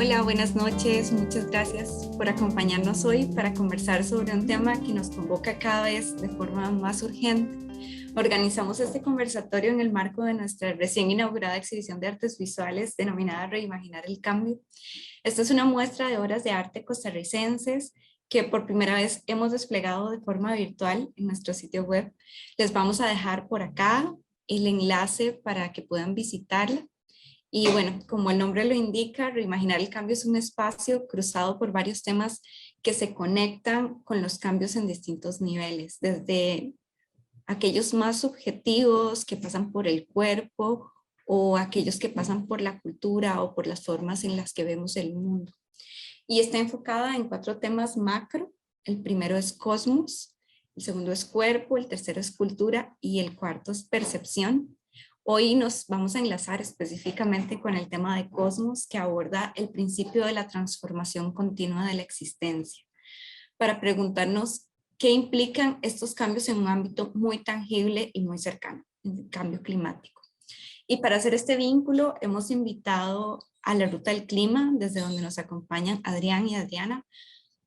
Hola, buenas noches. Muchas gracias por acompañarnos hoy para conversar sobre un tema que nos convoca cada vez de forma más urgente. Organizamos este conversatorio en el marco de nuestra recién inaugurada exhibición de artes visuales denominada Reimaginar el Cambio. Esta es una muestra de obras de arte costarricenses que por primera vez hemos desplegado de forma virtual en nuestro sitio web. Les vamos a dejar por acá el enlace para que puedan visitarla. Y bueno, como el nombre lo indica, Reimaginar el Cambio es un espacio cruzado por varios temas que se conectan con los cambios en distintos niveles, desde aquellos más subjetivos que pasan por el cuerpo o aquellos que pasan por la cultura o por las formas en las que vemos el mundo. Y está enfocada en 4 temas macro. El primero es cosmos, el segundo es cuerpo, el tercero es cultura y el cuarto es percepción. Hoy nos vamos a enlazar específicamente con el tema de cosmos, que aborda el principio de la transformación continua de la existencia, para preguntarnos qué implican estos cambios en un ámbito muy tangible y muy cercano, el cambio climático. Y para hacer este vínculo hemos invitado a la Ruta del Clima, desde donde nos acompañan Adrián y Adriana,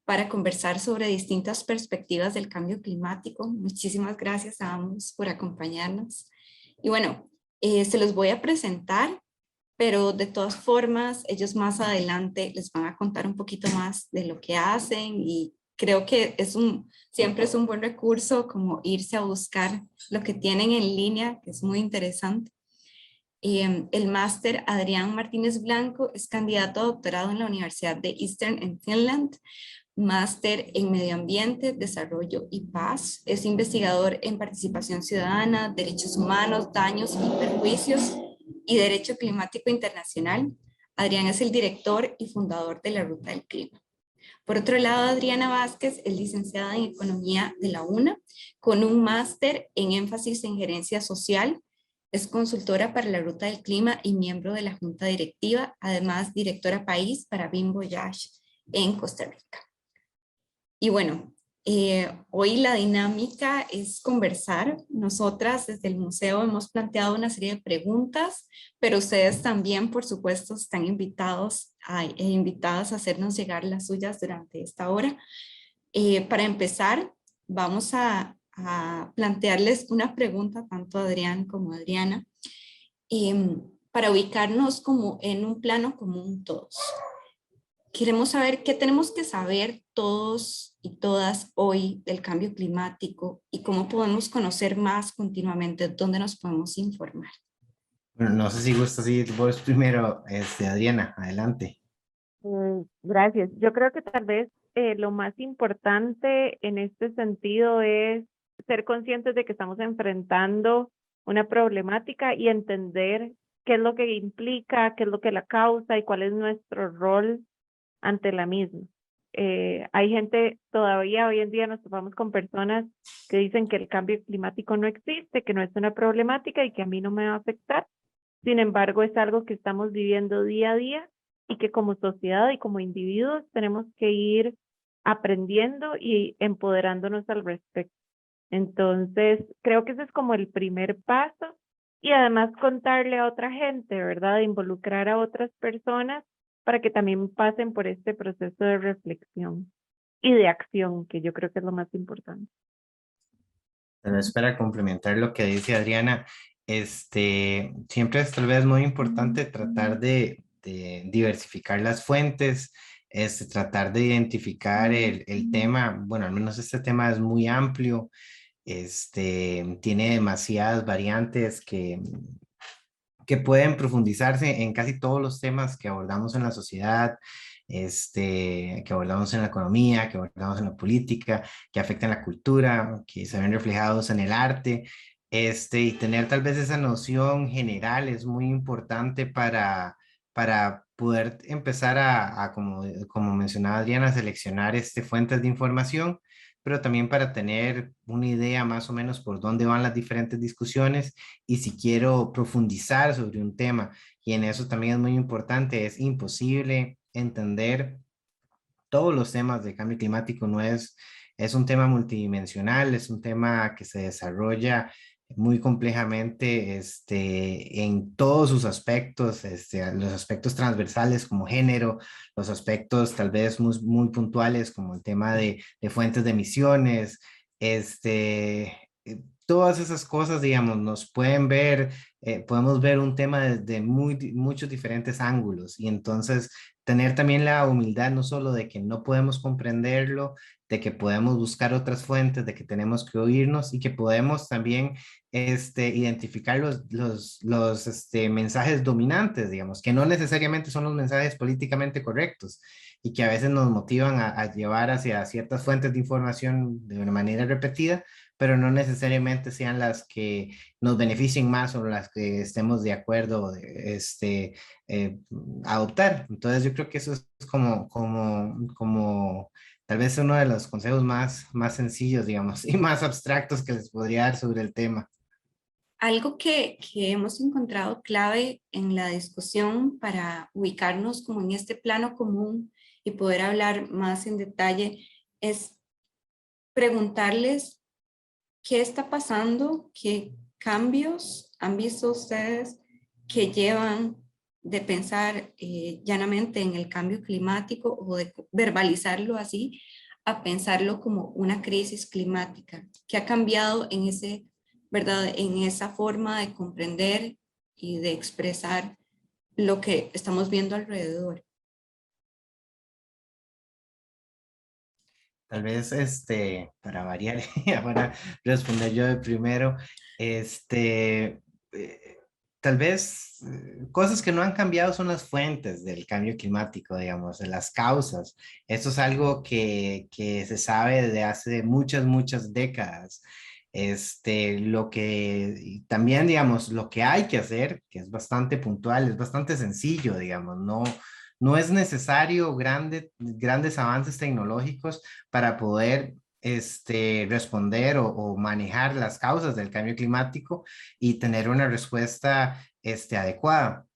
para conversar sobre distintas perspectivas del cambio climático. Muchísimas gracias a ambos por acompañarnos. Y bueno, se los voy a presentar, pero de todas formas, ellos más adelante les van a contar un poquito más de lo que hacen y creo que siempre es un buen recurso como irse a buscar lo que tienen en línea, que es muy interesante. El máster Adrián Martínez Blanco es candidato a doctorado en la Universidad de Eastern en Finland, máster en Medio Ambiente, Desarrollo y Paz. Es investigador en Participación Ciudadana, Derechos Humanos, Daños y Perjuicios y Derecho Climático Internacional. Adrián es el director y fundador de la Ruta del Clima. Por otro lado, Adriana Vázquez es licenciada en Economía de la UNA, con un máster en énfasis en gerencia social. Es consultora para la Ruta del Clima y miembro de la Junta Directiva, además directora país para BIM Voyage en Costa Rica. Y bueno, hoy la dinámica es conversar. Nosotras desde el museo hemos planteado una serie de preguntas, pero ustedes también, por supuesto, están invitados e invitadas a hacernos llegar las suyas durante esta hora. Para empezar, vamos a plantearles una pregunta tanto a Adrián como a Adriana, para ubicarnos como en un plano común todos. Queremos saber qué tenemos que saber todos y todas hoy del cambio climático y cómo podemos conocer más continuamente, dónde nos podemos informar. Bueno, no sé si gustas ir vos primero, Adriana, adelante. Gracias. Yo creo que tal vez lo más importante en este sentido es ser conscientes de que estamos enfrentando una problemática y entender qué es lo que implica, qué es lo que la causa y cuál es nuestro rol ante la misma. Hay gente, todavía hoy en día nos topamos con personas que dicen que el cambio climático no existe, que no es una problemática y que a mí no me va a afectar. Sin embargo, es algo que estamos viviendo día a día y que como sociedad y como individuos tenemos que ir aprendiendo y empoderándonos al respecto. Entonces, creo que ese es como el primer paso y además contarle a otra gente, ¿verdad? Involucrar a otras personas para que también pasen por este proceso de reflexión y de acción, que yo creo que es lo más importante. Pero es para complementar lo que dice Adriana, siempre es tal vez muy importante tratar de diversificar las fuentes, tratar de identificar el tema, bueno, al menos este tema es muy amplio, tiene demasiadas variantes que pueden profundizarse en casi todos los temas que abordamos en la sociedad, que abordamos en la economía, que abordamos en la política, que afectan la cultura, que se ven reflejados en el arte, y tener tal vez esa noción general es muy importante para poder empezar como mencionaba Adriana, a seleccionar fuentes de información, pero también para tener una idea más o menos por dónde van las diferentes discusiones y si quiero profundizar sobre un tema. Y en eso también es muy importante, es imposible entender todos los temas de cambio climático, es un tema multidimensional, es un tema que se desarrolla muy complejamente en todos sus aspectos, los aspectos transversales como género, los aspectos tal vez muy puntuales como el tema de fuentes de emisiones, todas esas cosas, digamos, nos pueden ver, podemos ver un tema desde muchos diferentes ángulos y entonces tener también la humildad no solo de que no podemos comprenderlo, de que podemos buscar otras fuentes, de que tenemos que oírnos y que podemos también identificar los mensajes dominantes, digamos, que no necesariamente son los mensajes políticamente correctos y que a veces nos motivan a llevar hacia ciertas fuentes de información de una manera repetida, pero no necesariamente sean las que nos beneficien más o las que estemos de acuerdo eh, adoptar. Entonces yo creo que eso es como tal vez uno de los consejos más sencillos, digamos, y más abstractos que les podría dar sobre el tema. Algo que hemos encontrado clave en la discusión para ubicarnos como en este plano común y poder hablar más en detalle es preguntarles qué está pasando, qué cambios han visto ustedes que llevan de pensar llanamente en el cambio climático o de verbalizarlo así a pensarlo como una crisis climática. ¿Qué ha cambiado en ese, verdad, en esa forma de comprender y de expresar lo que estamos viendo alrededor? Tal vez, para variar, para responder yo de primero, eh, tal vez cosas que no han cambiado son las fuentes del cambio climático, digamos, de las causas. Esto es algo que se sabe desde hace muchas décadas. Lo que y también, digamos, lo que hay que hacer, que es bastante puntual, es bastante sencillo, digamos, no es necesario grandes avances tecnológicos para poder responder o manejar las causas del cambio climático y tener una respuesta adecuada.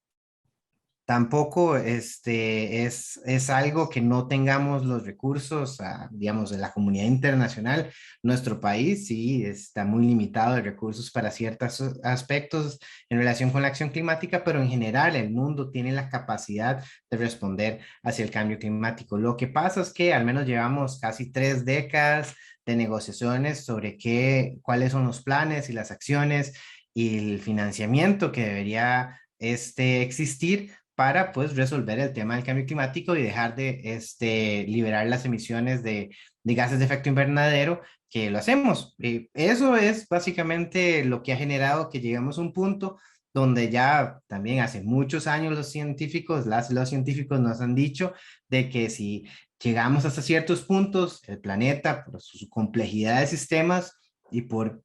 Tampoco es algo que no tengamos los recursos, digamos, de la comunidad internacional. Nuestro país sí está muy limitado de recursos para ciertos aspectos en relación con la acción climática, pero en general el mundo tiene la capacidad de responder hacia el cambio climático. Lo que pasa es que al menos llevamos casi 3 décadas de negociaciones sobre cuáles son los planes y las acciones y el financiamiento que debería existir para pues resolver el tema del cambio climático y dejar de liberar las emisiones de gases de efecto invernadero que lo hacemos. Eso es básicamente lo que ha generado que lleguemos a un punto donde ya también hace muchos años los científicos nos han dicho de que si llegamos hasta ciertos puntos, el planeta, por su complejidad de sistemas y por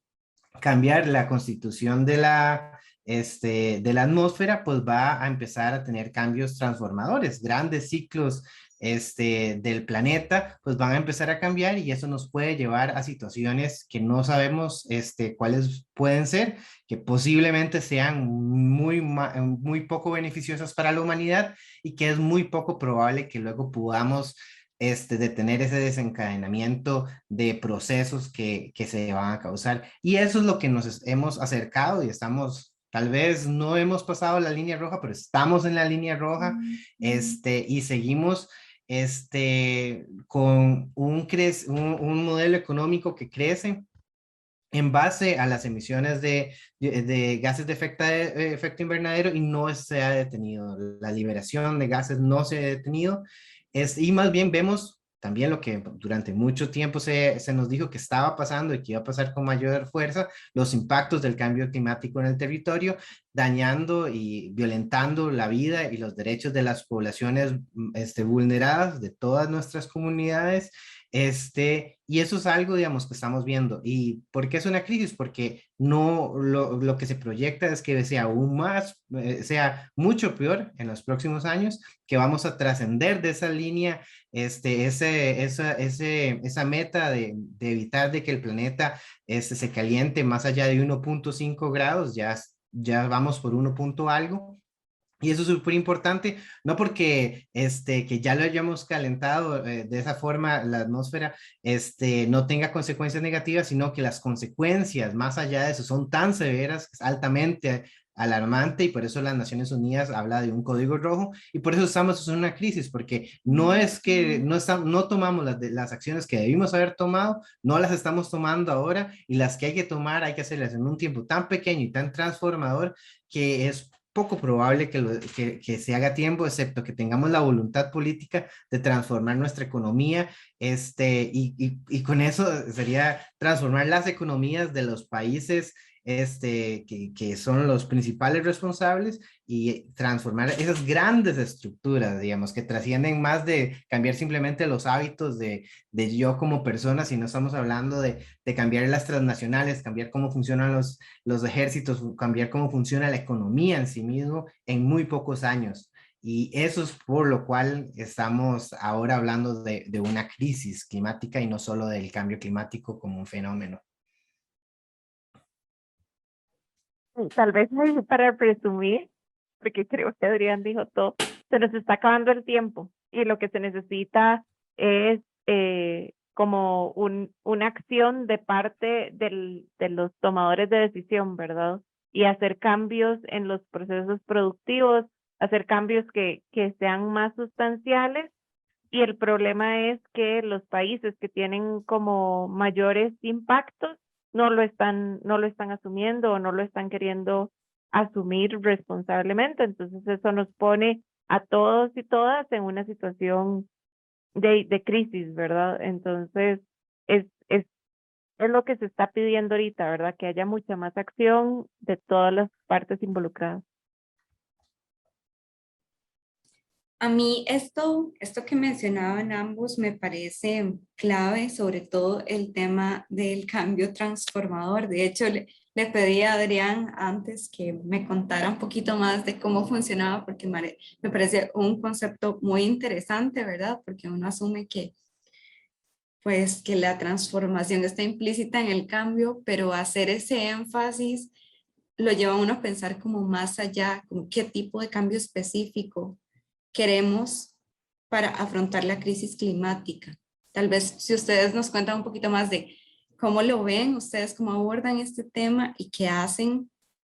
cambiar la constitución de la atmósfera, pues va a empezar a tener cambios transformadores, grandes ciclos del planeta, pues van a empezar a cambiar y eso nos puede llevar a situaciones que no sabemos cuáles pueden ser, que posiblemente sean muy poco beneficiosas para la humanidad y que es muy poco probable que luego podamos detener ese desencadenamiento de procesos que se van a causar. Y eso es lo que nos hemos acercado y estamos, tal vez no hemos pasado la línea roja, pero estamos en la línea roja, y seguimos con un modelo económico que crece en base a las emisiones de gases de efecto invernadero y no se ha detenido. La liberación de gases no se ha detenido. Y más bien vemos también lo que durante mucho tiempo se nos dijo que estaba pasando y que iba a pasar con mayor fuerza, los impactos del cambio climático en el territorio, dañando y violentando la vida y los derechos de las poblaciones vulneradas de todas nuestras comunidades. Y eso es algo, digamos, que estamos viendo. ¿Y por qué es una crisis? Porque no, lo que se proyecta es que sea aún más, sea mucho peor en los próximos años, que vamos a trascender de esa línea, esa meta de evitar de que el planeta se caliente más allá de 1.5 grados, ya vamos por 1 punto algo. Y eso es súper importante, no porque que ya lo hayamos calentado de esa forma la atmósfera no tenga consecuencias negativas, sino que las consecuencias más allá de eso son tan severas, es altamente alarmante y por eso las Naciones Unidas habla de un código rojo y por eso estamos en una crisis, porque no es que no tomamos las acciones que debimos haber tomado, no las estamos tomando ahora y las que hay que tomar hay que hacerlas en un tiempo tan pequeño y tan transformador que es poco probable que se haga tiempo, excepto que tengamos la voluntad política de transformar nuestra economía, y con eso sería transformar las economías de los países que son los principales responsables y transformar esas grandes estructuras, digamos, que trascienden más de cambiar simplemente los hábitos de yo como persona, si no estamos hablando de cambiar las transnacionales, cambiar cómo funcionan los ejércitos, cambiar cómo funciona la economía en sí mismo en muy pocos años. Y eso es por lo cual estamos ahora hablando de una crisis climática y no solo del cambio climático como un fenómeno. Tal vez ahí para presumir, porque creo que Adrián dijo todo, se nos está acabando el tiempo y lo que se necesita es como una acción de parte de los tomadores de decisión, ¿verdad? Y hacer cambios en los procesos productivos, hacer cambios que sean más sustanciales. Y el problema es que los países que tienen como mayores impactos no lo están asumiendo o no lo están queriendo asumir responsablemente. Entonces eso nos pone a todos y todas en una situación de crisis, ¿verdad? Entonces es, es, es lo que se está pidiendo ahorita, ¿verdad? Que haya mucha más acción de todas las partes involucradas. A mí esto que mencionaban ambos me parece clave, sobre todo el tema del cambio transformador. De hecho, le pedí a Adrián antes que me contara un poquito más de cómo funcionaba, porque me parece un concepto muy interesante, ¿verdad? Porque uno asume que, pues, que la transformación está implícita en el cambio, pero hacer ese énfasis lo lleva a uno a pensar como más allá, como qué tipo de cambio específico queremos para afrontar la crisis climática. Tal vez si ustedes nos cuentan un poquito más de cómo lo ven, ustedes cómo abordan este tema y qué hacen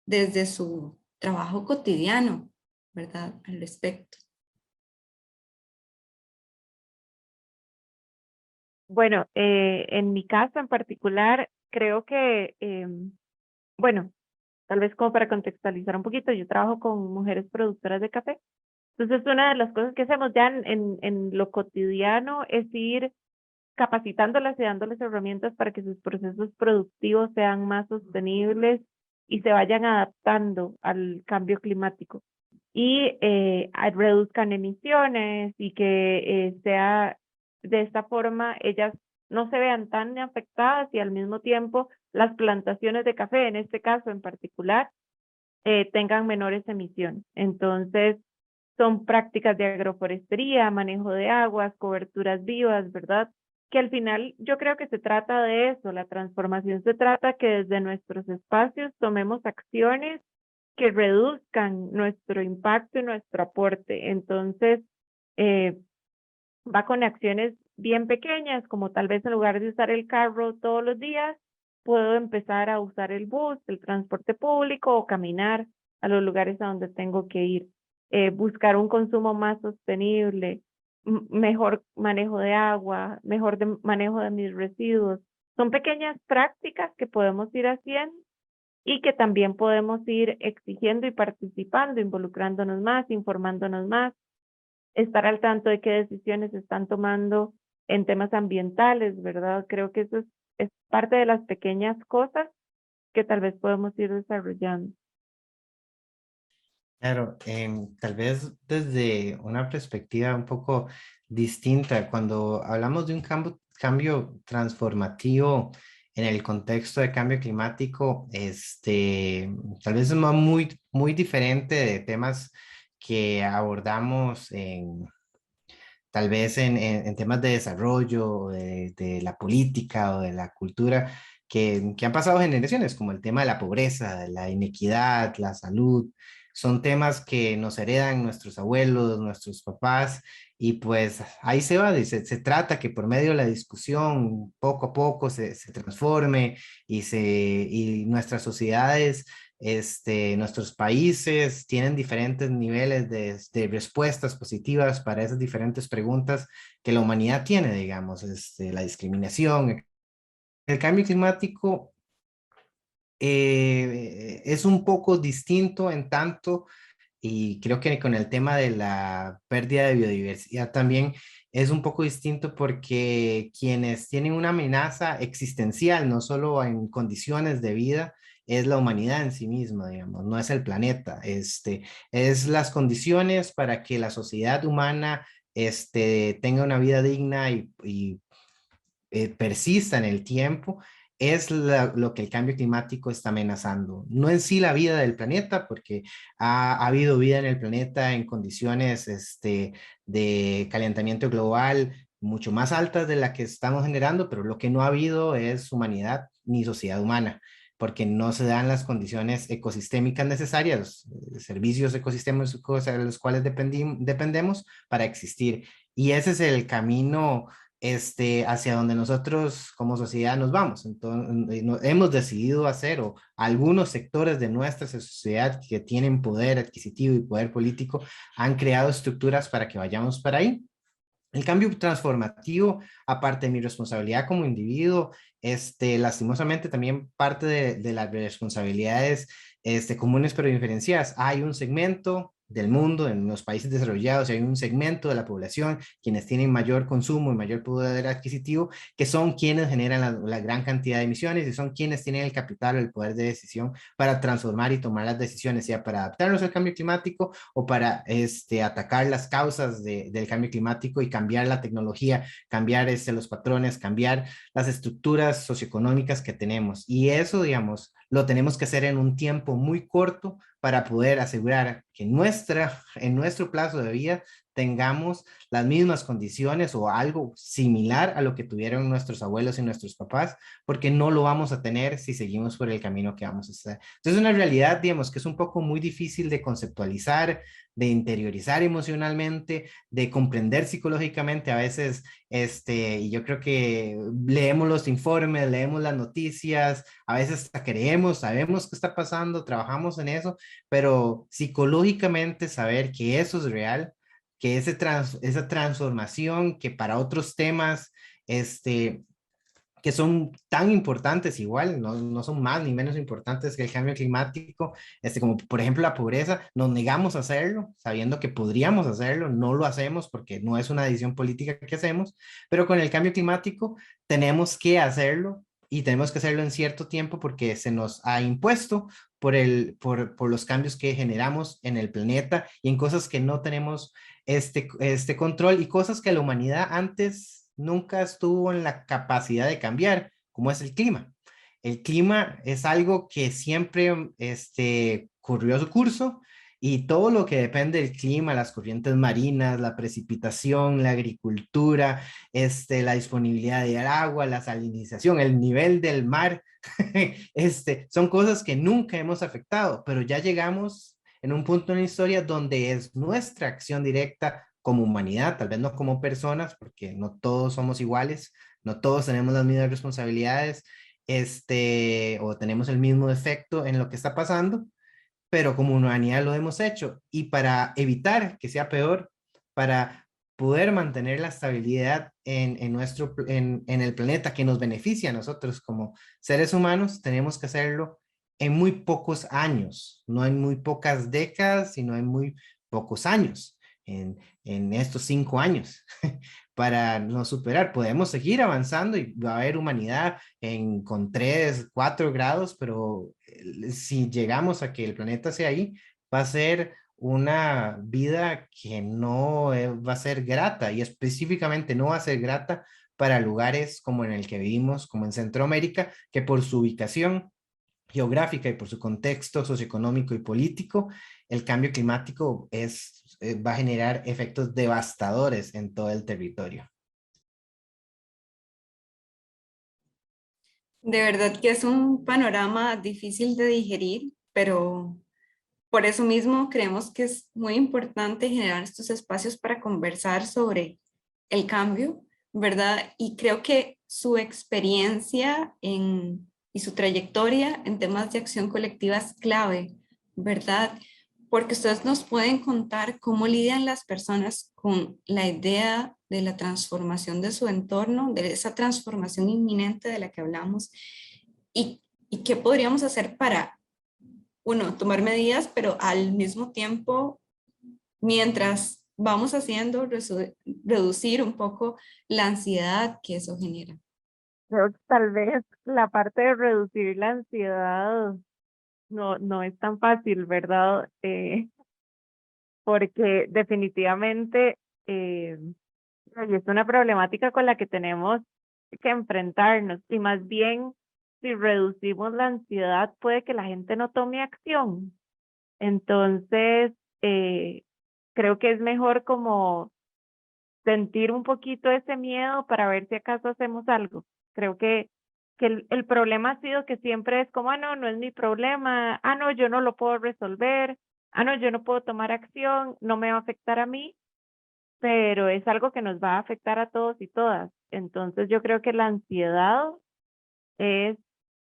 desde su trabajo cotidiano, ¿verdad? Al respecto. Bueno, en mi caso en particular, creo que, bueno, tal vez como para contextualizar un poquito, yo trabajo con mujeres productoras de café. Entonces, una de las cosas que hacemos ya en lo cotidiano es ir capacitándolas y dándoles herramientas para que sus procesos productivos sean más sostenibles y se vayan adaptando al cambio climático y reduzcan emisiones y que sea de esta forma ellas no se vean tan afectadas y al mismo tiempo las plantaciones de café, en este caso en particular, tengan menores emisiones. Entonces, son prácticas de agroforestería, manejo de aguas, coberturas vivas, ¿verdad? Que al final yo creo que se trata de eso, la transformación se trata que desde nuestros espacios tomemos acciones que reduzcan nuestro impacto y nuestro aporte. Entonces, eh, va con acciones bien pequeñas, como tal vez en lugar de usar el carro todos los días, puedo empezar a usar el bus, el transporte público o caminar a los lugares a donde tengo que ir. Buscar un consumo más sostenible, mejor manejo de agua, mejor manejo de mis residuos. Son pequeñas prácticas que podemos ir haciendo y que también podemos ir exigiendo y participando, involucrándonos más, informándonos más, estar al tanto de qué decisiones se están tomando en temas ambientales, ¿verdad? Creo que eso es parte de las pequeñas cosas que tal vez podemos ir desarrollando. Claro, tal vez desde una perspectiva un poco distinta, cuando hablamos de un cambio transformativo en el contexto de cambio climático, tal vez es muy diferente de temas que abordamos tal vez en temas de desarrollo, de la política o de la cultura, que han pasado generaciones, como el tema de la pobreza, la inequidad, la salud. Son temas que nos heredan nuestros abuelos, nuestros papás, y pues ahí se va, se trata que por medio de la discusión poco a poco se transforme y nuestras sociedades, nuestros países tienen diferentes niveles de respuestas positivas para esas diferentes preguntas que la humanidad tiene, digamos, la discriminación, el cambio climático es un poco distinto en tanto, y creo que con el tema de la pérdida de biodiversidad también es un poco distinto porque quienes tienen una amenaza existencial, no solo en condiciones de vida, es la humanidad en sí misma, digamos, no es el planeta, es las condiciones para que la sociedad humana tenga una vida digna y persista en el tiempo, es lo que el cambio climático está amenazando. No en sí la vida del planeta, porque ha habido vida en el planeta en condiciones de calentamiento global mucho más altas de la que estamos generando, pero lo que no ha habido es humanidad ni sociedad humana, porque no se dan las condiciones ecosistémicas necesarias, servicios ecosistémicos a los cuales dependemos para existir. Y ese es el camino hacia donde nosotros como sociedad nos vamos. Entonces, hemos decidido hacer, o algunos sectores de nuestra sociedad que tienen poder adquisitivo y poder político han creado estructuras para que vayamos para ahí. El cambio transformativo, aparte de mi responsabilidad como individuo, lastimosamente también parte de las responsabilidades comunes pero diferenciadas. Hay un segmento del mundo, en los países desarrollados, hay un segmento de la población, quienes tienen mayor consumo y mayor poder adquisitivo, que son quienes generan la gran cantidad de emisiones y son quienes tienen el capital o el poder de decisión para transformar y tomar las decisiones, sea para adaptarnos al cambio climático o para atacar las causas del cambio climático y cambiar la tecnología, cambiar los patrones, cambiar las estructuras socioeconómicas que tenemos. Y eso, digamos, lo tenemos que hacer en un tiempo muy corto para poder asegurar que en nuestro plazo de vida tengamos las mismas condiciones o algo similar a lo que tuvieron nuestros abuelos y nuestros papás, porque no lo vamos a tener si seguimos por el camino que vamos a hacer. Entonces, una realidad, digamos, que es un poco muy difícil de conceptualizar, de interiorizar emocionalmente, de comprender psicológicamente a veces, y yo creo que leemos los informes, leemos las noticias, a veces hasta creemos, sabemos qué está pasando, trabajamos en eso, pero psicológicamente saber que eso es real, que esa transformación que para otros temas, que son tan importantes igual, no son más ni menos importantes que el cambio climático, como por ejemplo la pobreza, nos negamos a hacerlo, sabiendo que podríamos hacerlo, no lo hacemos porque no es una decisión política que hacemos, pero con el cambio climático tenemos que hacerlo y tenemos que hacerlo en cierto tiempo porque se nos ha impuesto por los cambios que generamos en el planeta y en cosas que no tenemos este control y cosas que la humanidad antes nunca estuvo en la capacidad de cambiar, como es el clima. El clima es algo que siempre corrió su curso y todo lo que depende del clima, las corrientes marinas, la precipitación, la agricultura, la disponibilidad de agua, la salinización, el nivel del mar, son cosas que nunca hemos afectado, pero ya llegamos en un punto en la historia donde es nuestra acción directa como humanidad, tal vez no como personas, porque no todos somos iguales, no todos tenemos las mismas responsabilidades, o tenemos el mismo efecto en lo que está pasando, pero como humanidad lo hemos hecho. Y para evitar que sea peor, para poder mantener la estabilidad en el planeta que nos beneficia a nosotros como seres humanos, tenemos que hacerlo en muy pocos años, no en muy pocas décadas, sino en muy pocos años, en estos 5 años, para no superar. Podemos seguir avanzando y va a haber humanidad con 3, 4 grados, pero si llegamos a que el planeta sea ahí, va a ser una vida que no va a ser grata y específicamente no va a ser grata para lugares como en el que vivimos, como en Centroamérica, que por su ubicación geográfica y por su contexto socioeconómico y político, el cambio climático va a generar efectos devastadores en todo el territorio. De verdad que es un panorama difícil de digerir, pero por eso mismo creemos que es muy importante generar estos espacios para conversar sobre el cambio, ¿verdad? Y creo que su experiencia y su trayectoria en temas de acción colectiva es clave, ¿verdad? Porque ustedes nos pueden contar cómo lidian las personas con la idea de la transformación de su entorno, de esa transformación inminente de la que hablamos, y qué podríamos hacer para, uno, tomar medidas, pero al mismo tiempo, mientras vamos haciendo, reducir un poco la ansiedad que eso genera. Creo que tal vez la parte de reducir la ansiedad no es tan fácil, ¿verdad? Porque definitivamente y es una problemática con la que tenemos que enfrentarnos. Y más bien, si reducimos la ansiedad, puede que la gente no tome acción. Entonces, creo que es mejor como sentir un poquito ese miedo para ver si acaso hacemos algo. Creo que el problema ha sido que siempre es como, ah, no, no es mi problema, ah, no, yo no lo puedo resolver, ah, no, yo no puedo tomar acción, no me va a afectar a mí, pero es algo que nos va a afectar a todos y todas. Entonces yo creo que la ansiedad es,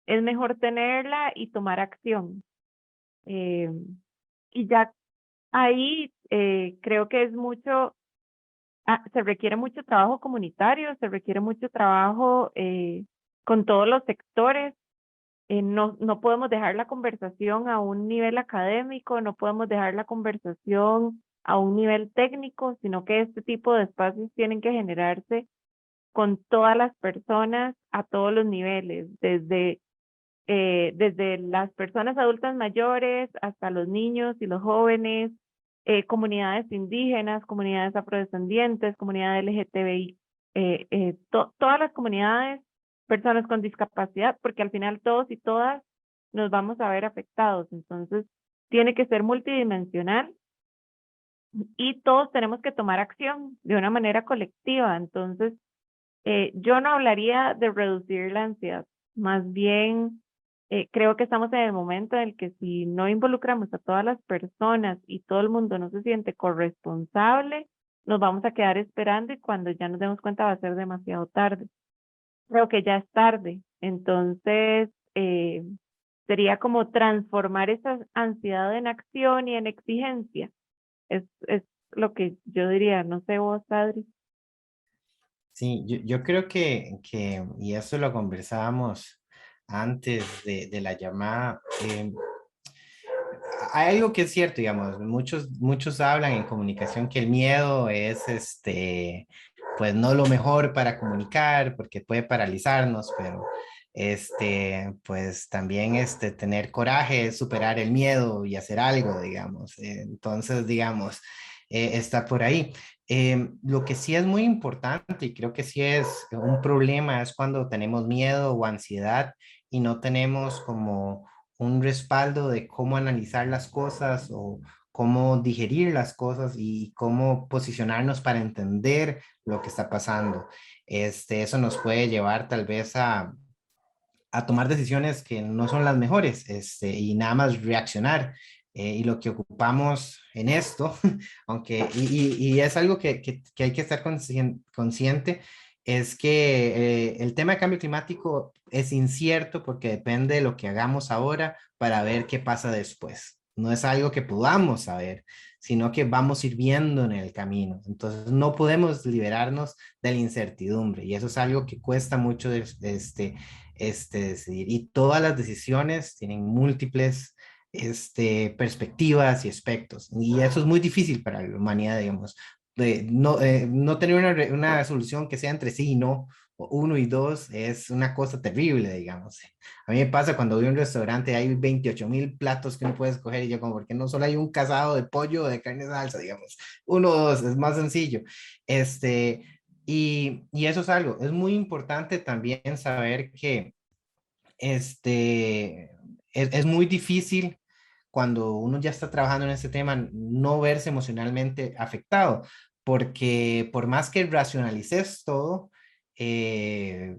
es mejor tenerla y tomar acción. Eh, y ya ahí creo que es mucho, se requiere mucho trabajo comunitario, se requiere mucho trabajo con todos los sectores. No podemos dejar la conversación a un nivel académico, no podemos dejar la conversación a un nivel técnico, sino que este tipo de espacios tienen que generarse con todas las personas a todos los niveles, desde las personas adultas mayores hasta los niños y los jóvenes, comunidades indígenas, comunidades afrodescendientes, comunidades LGTBI, todas las comunidades, personas con discapacidad, porque al final todos y todas nos vamos a ver afectados. Entonces, tiene que ser multidimensional y todos tenemos que tomar acción de una manera colectiva. Entonces, yo no hablaría de reducir la ansiedad, más bien creo que estamos en el momento en el que si no involucramos a todas las personas y todo el mundo no se siente corresponsable, nos vamos a quedar esperando y cuando ya nos demos cuenta va a ser demasiado tarde. Creo que ya es tarde, entonces sería como transformar esa ansiedad en acción y en exigencia. Es lo que yo diría, no sé vos, Adri. Sí, yo creo y eso lo conversábamos antes de la llamada, hay algo que es cierto, digamos, muchos hablan en comunicación que el miedo es, pues no lo mejor para comunicar porque puede paralizarnos, pero, pues también, tener coraje es superar el miedo y hacer algo, digamos. Entonces, digamos, está por ahí. Lo que sí es muy importante y creo que sí es un problema es cuando tenemos miedo o ansiedad y no tenemos como un respaldo de cómo analizar las cosas o cómo digerir las cosas y cómo posicionarnos para entender lo que está pasando. Eso nos puede llevar tal vez a tomar decisiones que no son las mejores, y nada más reaccionar. Y lo que ocupamos en esto, aunque, y es algo que hay que estar consciente, es que el tema de cambio climático es incierto porque depende de lo que hagamos ahora para ver qué pasa después. No es algo que podamos saber, sino que vamos a ir viendo en el camino. Entonces, no podemos liberarnos de la incertidumbre y eso es algo que cuesta mucho decidir. Y todas las decisiones tienen múltiples perspectivas y aspectos. Y eso es muy difícil para la humanidad, digamos. No tener una solución que sea entre sí y no, o uno y dos, es una cosa terrible, digamos. A mí me pasa cuando voy a un restaurante, hay 28,000 platos que uno puede escoger y yo como, ¿por qué no solo hay un casado de pollo o de carne salsa, digamos? Uno o dos, es más sencillo. Y eso es algo, es muy importante también saber que es muy difícil cuando uno ya está trabajando en este tema no verse emocionalmente afectado, porque por más que racionalices todo, eh,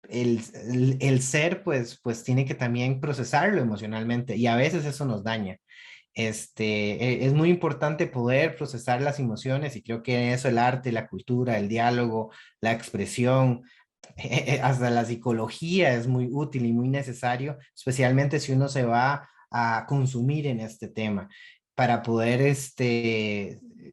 el ser pues tiene que también procesarlo emocionalmente y a veces eso nos daña. Es muy importante poder procesar las emociones y creo que eso el arte, la cultura, el diálogo, la expresión, hasta la psicología es muy útil y muy necesario, especialmente si uno se va a consumir en este tema para poder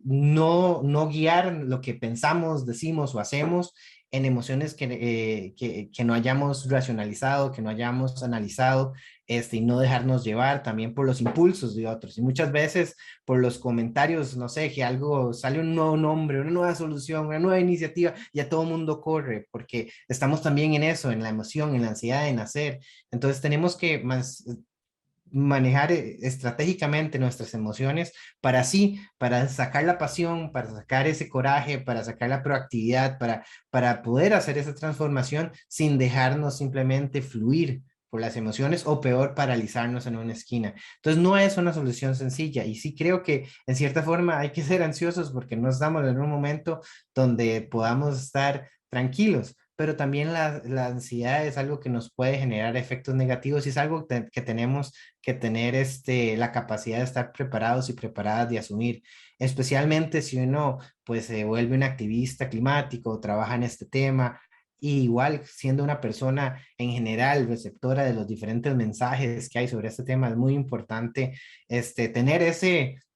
no guiar lo que pensamos, decimos o hacemos en emociones que no hayamos racionalizado, que no hayamos analizado, y no dejarnos llevar también por los impulsos de otros. Y muchas veces por los comentarios, no sé, que algo sale un nuevo nombre, una nueva solución, una nueva iniciativa, ya todo el mundo corre, porque estamos también en eso, en la emoción, en la ansiedad de nacer. Entonces tenemos que manejar estratégicamente nuestras emociones para así, para sacar la pasión, para sacar ese coraje, para sacar la proactividad, para poder hacer esa transformación sin dejarnos simplemente fluir por las emociones o peor, paralizarnos en una esquina. Entonces no es una solución sencilla y sí creo que en cierta forma hay que ser ansiosos porque no estamos en un momento donde podamos estar tranquilos, pero también la ansiedad es algo que nos puede generar efectos negativos y es algo que tenemos que tener la capacidad de estar preparados y preparadas de asumir, especialmente si uno pues se vuelve un activista climático, trabaja en este tema, y igual siendo una persona en general receptora de los diferentes mensajes que hay sobre este tema, es muy importante tener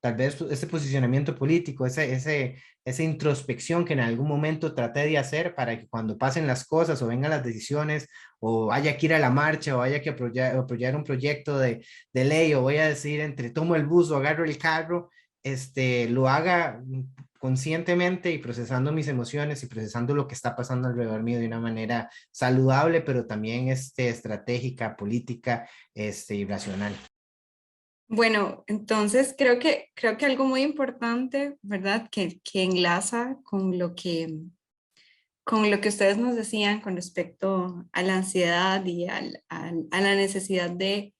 tal vez ese posicionamiento político, esa introspección que en algún momento traté de hacer para que cuando pasen las cosas o vengan las decisiones o haya que ir a la marcha o haya que apoyar un proyecto de ley o voy a decir entre tomo el bus o agarro el carro, lo haga conscientemente y procesando mis emociones y procesando lo que está pasando alrededor mío de una manera saludable, pero también estratégica, política, y racional. Bueno, entonces creo que algo muy importante, ¿verdad? Que enlaza con lo que ustedes nos decían con respecto a la ansiedad y a la necesidad de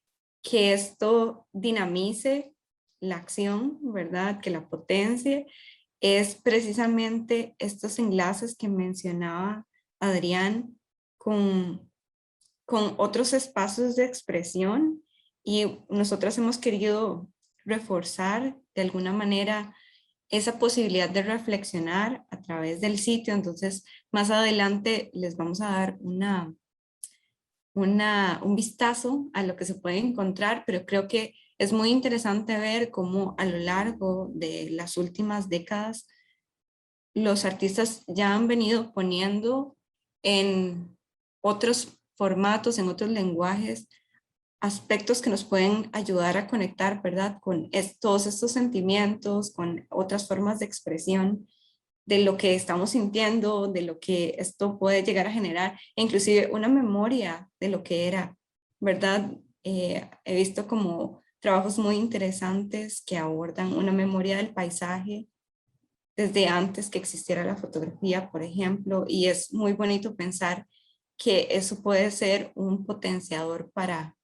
que esto dinamice la acción, ¿verdad? Que la potencie, es precisamente estos enlaces que mencionaba Adrián con, con otros espacios de expresión y nosotros hemos querido reforzar de alguna manera esa posibilidad de reflexionar a través del sitio. Entonces, más adelante les vamos a dar un vistazo a lo que se puede encontrar, pero creo que es muy interesante ver cómo a lo largo de las últimas décadas los artistas ya han venido poniendo en otros formatos, en otros lenguajes, aspectos que nos pueden ayudar a conectar, ¿verdad? Con todos estos sentimientos, con otras formas de expresión de lo que estamos sintiendo, de lo que esto puede llegar a generar, e inclusive una memoria de lo que era, ¿verdad? He visto como trabajos muy interesantes que abordan una memoria del paisaje desde antes que existiera la fotografía, por ejemplo, y es muy bonito pensar que eso puede ser un potenciador para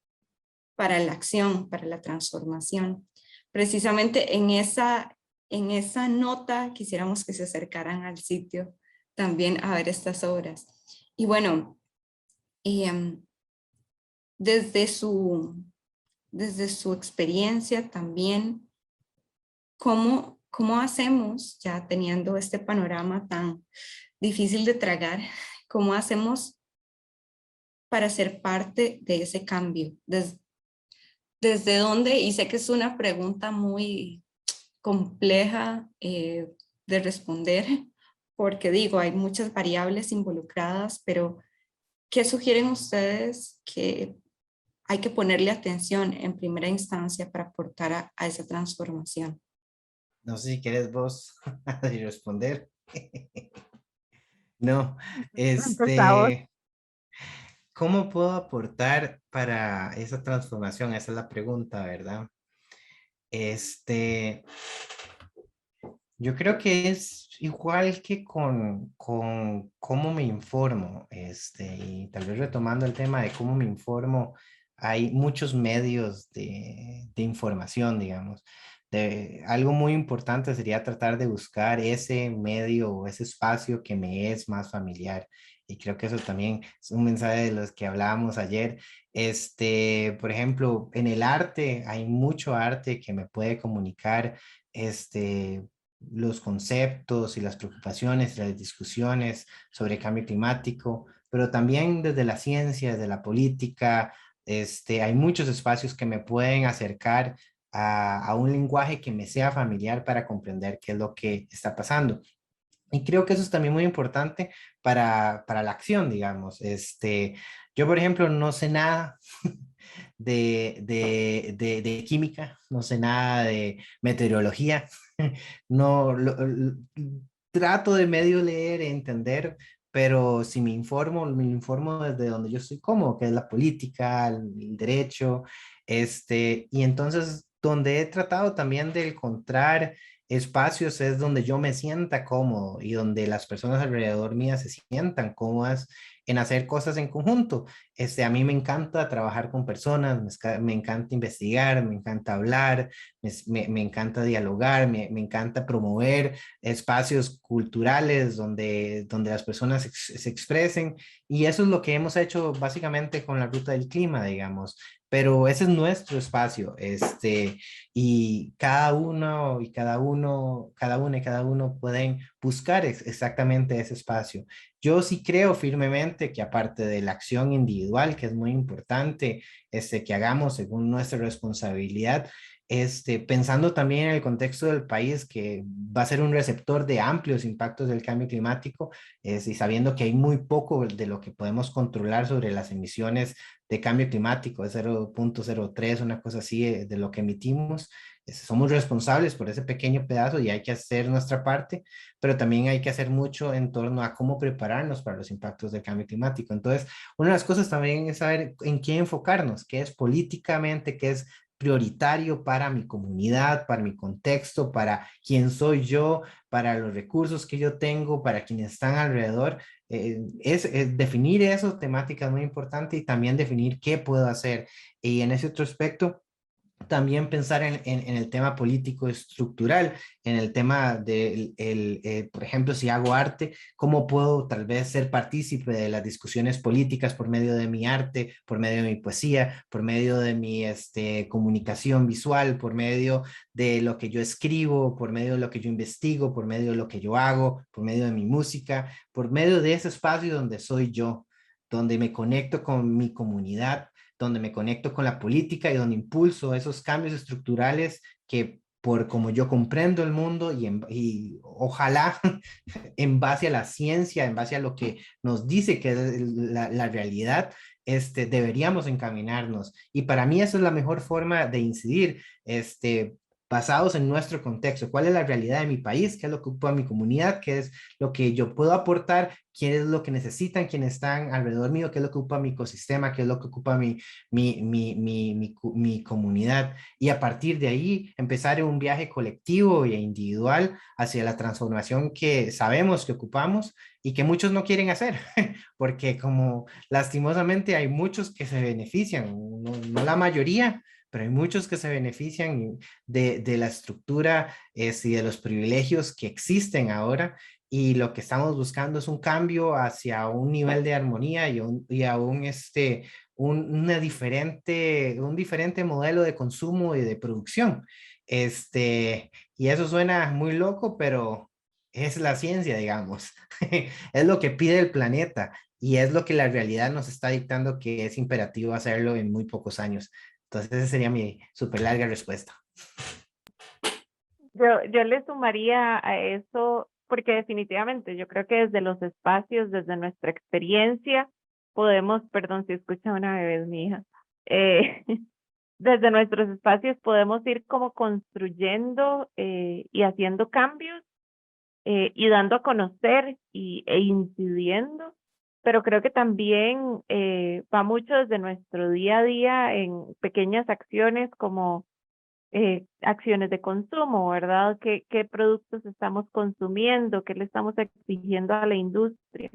la acción, para la transformación. Precisamente en esa nota quisiéramos que se acercaran al sitio también a ver estas obras. Y bueno, eh, desde, su, desde su experiencia también, ¿cómo hacemos, ya teniendo este panorama tan difícil de tragar, cómo hacemos para ser parte de ese cambio? ¿Desde dónde? Y sé que es una pregunta muy compleja de responder, porque digo, hay muchas variables involucradas, pero ¿qué sugieren ustedes que hay que ponerle atención en primera instancia para aportar a esa transformación? No sé si quieres vos responder. No, Por favor. ¿cómo puedo aportar para esa transformación? Esa es la pregunta, ¿verdad? Este, yo creo que es igual que con cómo me informo, y tal vez retomando el tema de cómo me informo, hay muchos medios de información, digamos. Algo muy importante sería tratar de buscar ese medio o ese espacio que me es más familiar. y creo que eso también es un mensaje de los que hablábamos ayer. Por ejemplo, en el arte, hay mucho arte que me puede comunicar los conceptos y las preocupaciones y las discusiones sobre cambio climático, pero también desde la ciencia, desde la política. Hay muchos espacios que me pueden acercar a un lenguaje que me sea familiar para comprender qué es lo que está pasando. Y creo que eso es también muy importante para la acción, digamos. Yo, por ejemplo, no sé nada de química, no sé nada de meteorología, no, trato de medio leer e entender, pero si me informo desde donde yo estoy cómodo, que es la política, el derecho, y entonces donde he tratado también de encontrar espacios es donde yo me sienta cómodo y donde las personas alrededor mía se sientan cómodas en hacer cosas en conjunto. A mí me encanta trabajar con personas, me encanta investigar, me encanta hablar, me encanta dialogar, me encanta promover espacios culturales donde las personas se expresen, y eso es lo que hemos hecho básicamente con la Ruta del Clima, digamos. Pero ese es nuestro espacio, y cada una y cada uno pueden buscar exactamente ese espacio. Yo sí creo firmemente que aparte de la acción individual, que es muy importante, que hagamos según nuestra responsabilidad, pensando también en el contexto del país, que va a ser un receptor de amplios impactos del cambio climático, y sabiendo que hay muy poco de lo que podemos controlar sobre las emisiones de cambio climático, de 0,03, una cosa así de lo que emitimos. Somos responsables por ese pequeño pedazo y hay que hacer nuestra parte, pero también hay que hacer mucho en torno a cómo prepararnos para los impactos del cambio climático. Entonces, una de las cosas también es saber en qué enfocarnos, qué es políticamente, qué es prioritario para mi comunidad, para mi contexto, para quién soy yo, para los recursos que yo tengo, para quienes están alrededor. Es definir eso, temática es muy importante, y también definir qué puedo hacer. Y en ese otro aspecto, también pensar en el tema político estructural, en el tema de, por ejemplo, si hago arte, ¿cómo puedo tal vez ser partícipe de las discusiones políticas por medio de mi arte, por medio de mi poesía, por medio de mi comunicación visual, por medio de lo que yo escribo, por medio de lo que yo investigo, por medio de lo que yo hago, por medio de mi música, por medio de ese espacio donde soy yo, donde me conecto con mi comunidad, donde me conecto con la política y donde impulso esos cambios estructurales que por como yo comprendo el mundo y ojalá en base a la ciencia, en base a lo que nos dice que es la realidad, deberíamos encaminarnos. Y para mí eso es la mejor forma de incidir, basados en nuestro contexto. ¿Cuál es la realidad de mi país? ¿Qué es lo que ocupa mi comunidad? ¿Qué es lo que yo puedo aportar? ¿Qué es lo que necesitan quienes están alrededor mío? ¿Qué es lo que ocupa mi ecosistema? ¿Qué es lo que ocupa mi comunidad? Y a partir de ahí empezar un viaje colectivo e individual hacia la transformación que sabemos que ocupamos y que muchos no quieren hacer, porque como lastimosamente hay muchos que se benefician, no la mayoría, pero hay muchos que se benefician de la estructura y de los privilegios que existen ahora, y lo que estamos buscando es un cambio hacia un nivel de armonía y a un diferente modelo de consumo y de producción. Y eso suena muy loco, pero es la ciencia, digamos. Es lo que pide el planeta y es lo que la realidad nos está dictando que es imperativo hacerlo en muy pocos años. Entonces, esa sería mi súper larga respuesta. Yo le sumaría a eso, porque definitivamente yo creo que desde los espacios, desde nuestra experiencia, podemos, perdón si escucha una bebé, es mi hija, desde nuestros espacios podemos ir como construyendo y haciendo cambios y dando a conocer e incidiendo, pero creo que también va mucho desde nuestro día a día en pequeñas acciones como acciones de consumo, ¿verdad? ¿Qué productos estamos consumiendo? ¿Qué le estamos exigiendo a la industria?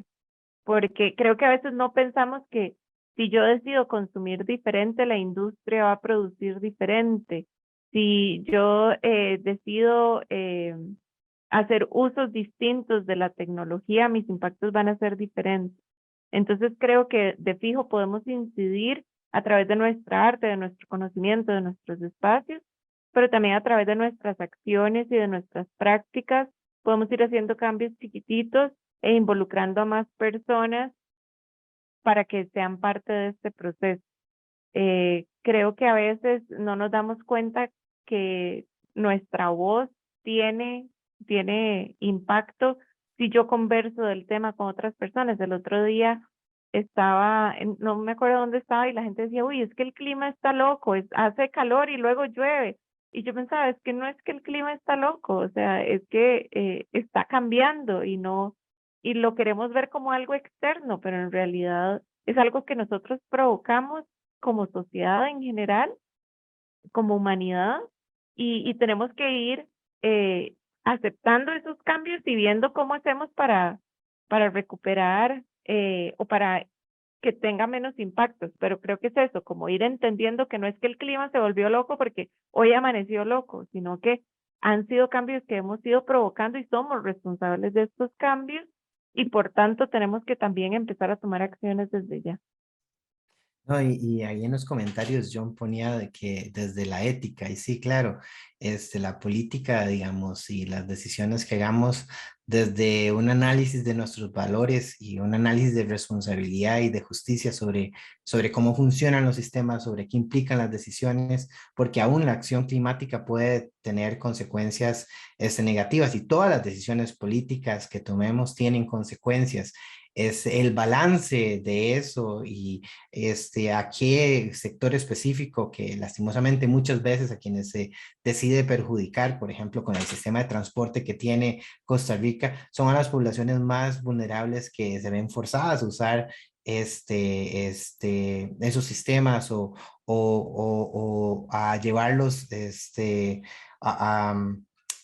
Porque creo que a veces no pensamos que si yo decido consumir diferente, la industria va a producir diferente. Si yo decido hacer usos distintos de la tecnología, mis impactos van a ser diferentes. Entonces creo que de fijo podemos incidir a través de nuestra arte, de nuestro conocimiento, de nuestros espacios, pero también a través de nuestras acciones y de nuestras prácticas podemos ir haciendo cambios chiquititos e involucrando a más personas para que sean parte de este proceso. Creo que a veces no nos damos cuenta que nuestra voz tiene impacto si yo converso del tema con otras personas. El otro día no me acuerdo dónde estaba y la gente decía, uy, es que el clima está loco, hace calor y luego llueve. Y yo pensaba, es que no es que el clima está loco, o sea, es que está cambiando y lo queremos ver como algo externo, pero en realidad es algo que nosotros provocamos como sociedad en general, como humanidad, y tenemos que ir aceptando esos cambios y viendo cómo hacemos para recuperar o para que tenga menos impactos. Pero creo que es eso, como ir entendiendo que no es que el clima se volvió loco porque hoy amaneció loco, sino que han sido cambios que hemos ido provocando y somos responsables de estos cambios y por tanto tenemos que también empezar a tomar acciones desde ya. No, y ahí en los comentarios John ponía de que desde la ética, y sí, claro, la política, digamos, y las decisiones que hagamos desde un análisis de nuestros valores y un análisis de responsabilidad y de justicia sobre cómo funcionan los sistemas, sobre qué implican las decisiones, porque aún la acción climática puede tener consecuencias negativas y todas las decisiones políticas que tomemos tienen consecuencias. Es el balance de eso y a qué sector específico que lastimosamente muchas veces a quienes se decide perjudicar, por ejemplo, con el sistema de transporte que tiene Costa Rica, son a las poblaciones más vulnerables que se ven forzadas a usar esos sistemas o a llevarlos a, a,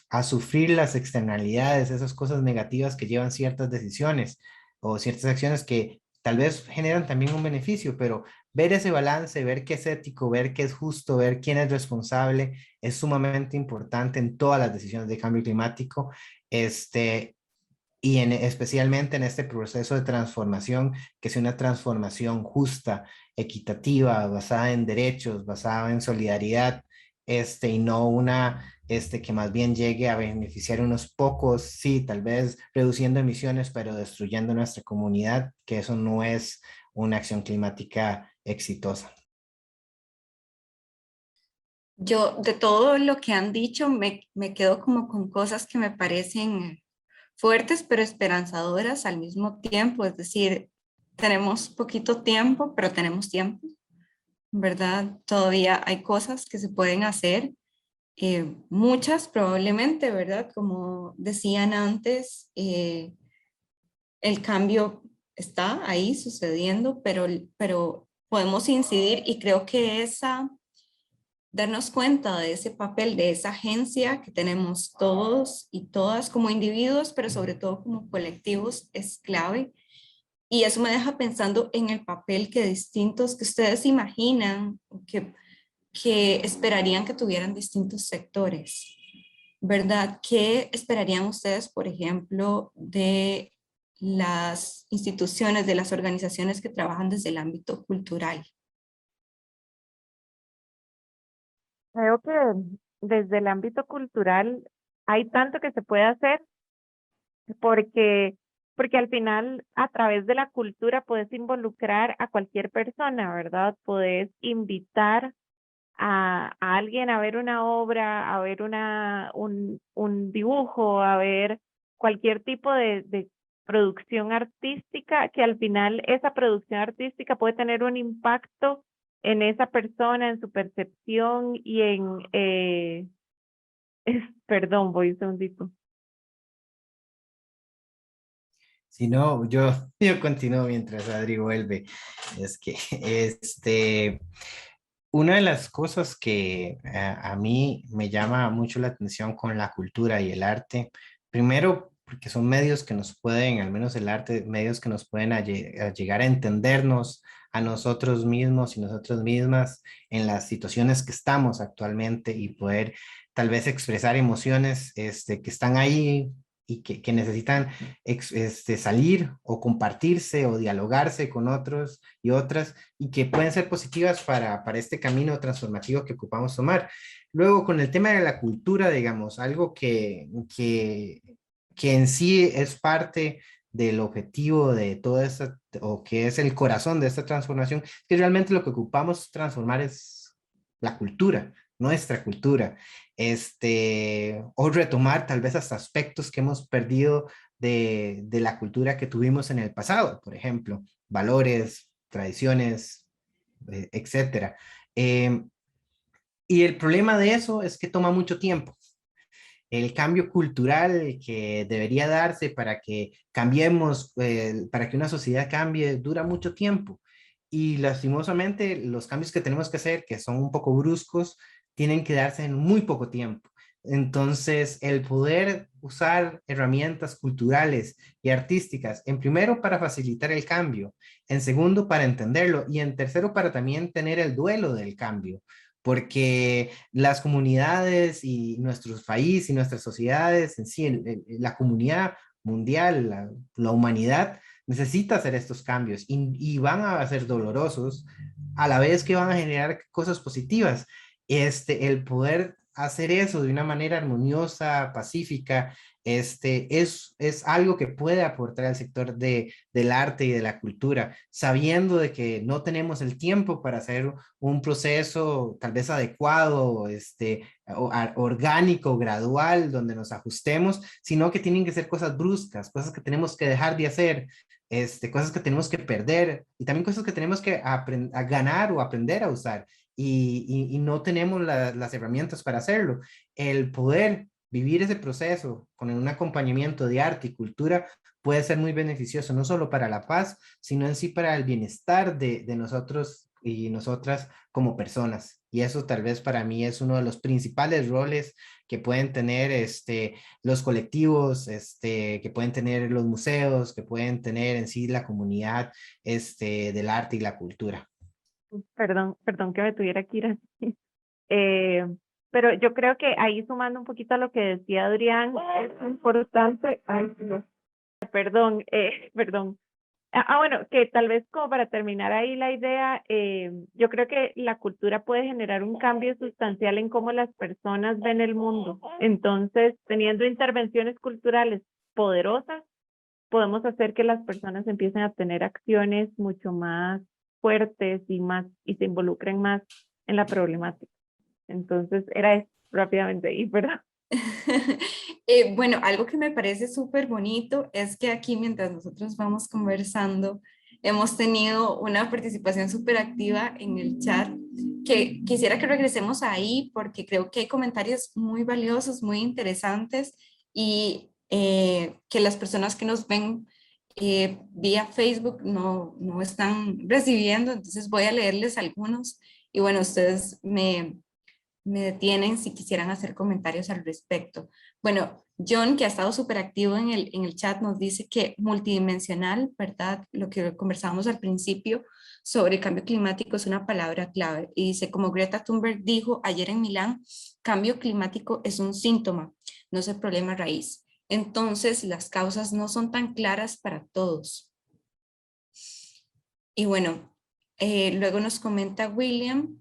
a sufrir las externalidades, esas cosas negativas que llevan ciertas decisiones o ciertas acciones que tal vez generan también un beneficio, pero ver ese balance, ver qué es ético, ver qué es justo, ver quién es responsable, es sumamente importante en todas las decisiones de cambio climático, y especialmente en este proceso de transformación, que sea una transformación justa, equitativa, basada en derechos, basada en solidaridad, y no una que más bien llegue a beneficiar a unos pocos, sí, tal vez reduciendo emisiones, pero destruyendo nuestra comunidad, que eso no es una acción climática exitosa. Yo de todo lo que han dicho me quedo como con cosas que me parecen fuertes pero esperanzadoras al mismo tiempo. Es decir, tenemos poquito tiempo, pero tenemos tiempo, ¿verdad? Todavía hay cosas que se pueden hacer, muchas probablemente, ¿verdad? Como decían antes, el cambio está ahí sucediendo, pero podemos incidir y creo que darnos cuenta de ese papel, de esa agencia que tenemos todos y todas como individuos, pero sobre todo como colectivos, es clave. Y eso me deja pensando en el papel que ustedes imaginan, que esperarían que tuvieran distintos sectores, ¿verdad? ¿Qué esperarían ustedes, por ejemplo, de las instituciones, de las organizaciones que trabajan desde el ámbito cultural? Creo que desde el ámbito cultural hay tanto que se puede hacer porque, porque al final a través de la cultura puedes involucrar a cualquier persona, ¿verdad? Puedes invitar a alguien a ver una obra, a ver un dibujo, a ver cualquier tipo de producción artística, que al final esa producción artística puede tener un impacto en esa persona, en su percepción y perdón, voy un segundito. Si no, yo continúo mientras Adri vuelve. Es que una de las cosas que a mí me llama mucho la atención con la cultura y el arte, primero porque son medios que nos pueden, al menos el arte, medios que nos pueden a llegar a entendernos a nosotros mismos y nosotras mismas en las situaciones que estamos actualmente y poder tal vez expresar emociones que están ahí y que necesitan salir o compartirse o dialogarse con otros y otras y que pueden ser positivas para este camino transformativo que ocupamos tomar. Luego, con el tema de la cultura, digamos, algo que en sí es parte del objetivo de toda esta, o que es el corazón de esta transformación, que realmente lo que ocupamos transformar es la cultura, nuestra cultura, o retomar tal vez hasta aspectos que hemos perdido de la cultura que tuvimos en el pasado, por ejemplo, valores, tradiciones, etcétera. Y el problema de eso es que toma mucho tiempo. El cambio cultural que debería darse para que cambiemos, para que una sociedad cambie, dura mucho tiempo. Y lastimosamente los cambios que tenemos que hacer, que son un poco bruscos, tienen que darse en muy poco tiempo. Entonces, el poder usar herramientas culturales y artísticas, en primero para facilitar el cambio, en segundo para entenderlo y en tercero para también tener el duelo del cambio, porque las comunidades y nuestros países y nuestras sociedades en sí, la comunidad mundial, la humanidad necesita hacer estos cambios y van a ser dolorosos a la vez que van a generar cosas positivas. El poder hacer eso de una manera armoniosa, pacífica, es algo que puede aportar al sector del arte y de la cultura, sabiendo de que no tenemos el tiempo para hacer un proceso tal vez adecuado, orgánico, gradual, donde nos ajustemos, sino que tienen que ser cosas bruscas, cosas que tenemos que dejar de hacer, cosas que tenemos que perder y también cosas que tenemos que a ganar o aprender a usar. Y no tenemos las herramientas para hacerlo. El poder vivir ese proceso con un acompañamiento de arte y cultura puede ser muy beneficioso, no solo para la paz, sino en sí para el bienestar de nosotros y nosotras como personas. Y eso tal vez para mí es uno de los principales roles que pueden tener los colectivos, que pueden tener los museos, que pueden tener en sí la comunidad del arte y la cultura. Perdón que me tuviera que ir así. Eh, pero yo creo que ahí sumando un poquito a lo que decía Adrián, es importante, ay, no, perdón. Bueno, que tal vez como para terminar ahí la idea, yo creo que la cultura puede generar un cambio sustancial en cómo las personas ven el mundo. Entonces, teniendo intervenciones culturales poderosas, podemos hacer que las personas empiecen a tener acciones mucho más fuertes y se involucren más en la problemática. Entonces, era eso rápidamente y perdón. Bueno, algo que me parece súper bonito es que aquí mientras nosotros vamos conversando, hemos tenido una participación súper activa en el chat, que quisiera que regresemos ahí porque creo que hay comentarios muy valiosos, muy interesantes y que las personas que nos ven vía Facebook no están recibiendo, entonces voy a leerles algunos y bueno, ustedes me detienen si quisieran hacer comentarios al respecto. Bueno, John, que ha estado súper activo en el chat, nos dice que multidimensional, ¿verdad? Lo que conversábamos al principio sobre el cambio climático es una palabra clave. Y dice, como Greta Thunberg dijo ayer en Milán, cambio climático es un síntoma, no es el problema raíz. Entonces, las causas no son tan claras para todos. Y bueno, luego nos comenta William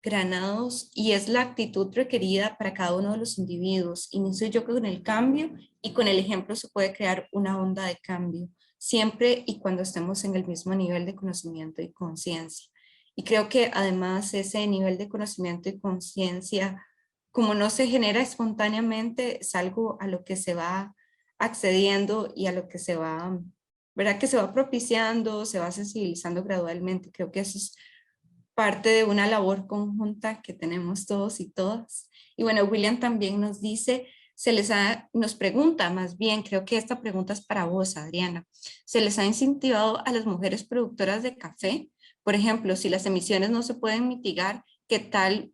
Granados, y es la actitud requerida para cada uno de los individuos. Inicio yo con el cambio y con el ejemplo se puede crear una onda de cambio, siempre y cuando estemos en el mismo nivel de conocimiento y conciencia. Y creo que además ese nivel de conocimiento y conciencia, como no se genera espontáneamente, es algo a lo que se va accediendo y a lo que se va, ¿verdad? Que se va propiciando, se va sensibilizando gradualmente. Creo que eso es parte de una labor conjunta que tenemos todos y todas. Y bueno, William también nos dice, nos pregunta más bien, creo que esta pregunta es para vos, Adriana, ¿se les ha incentivado a las mujeres productoras de café? Por ejemplo, si las emisiones no se pueden mitigar, ¿qué tal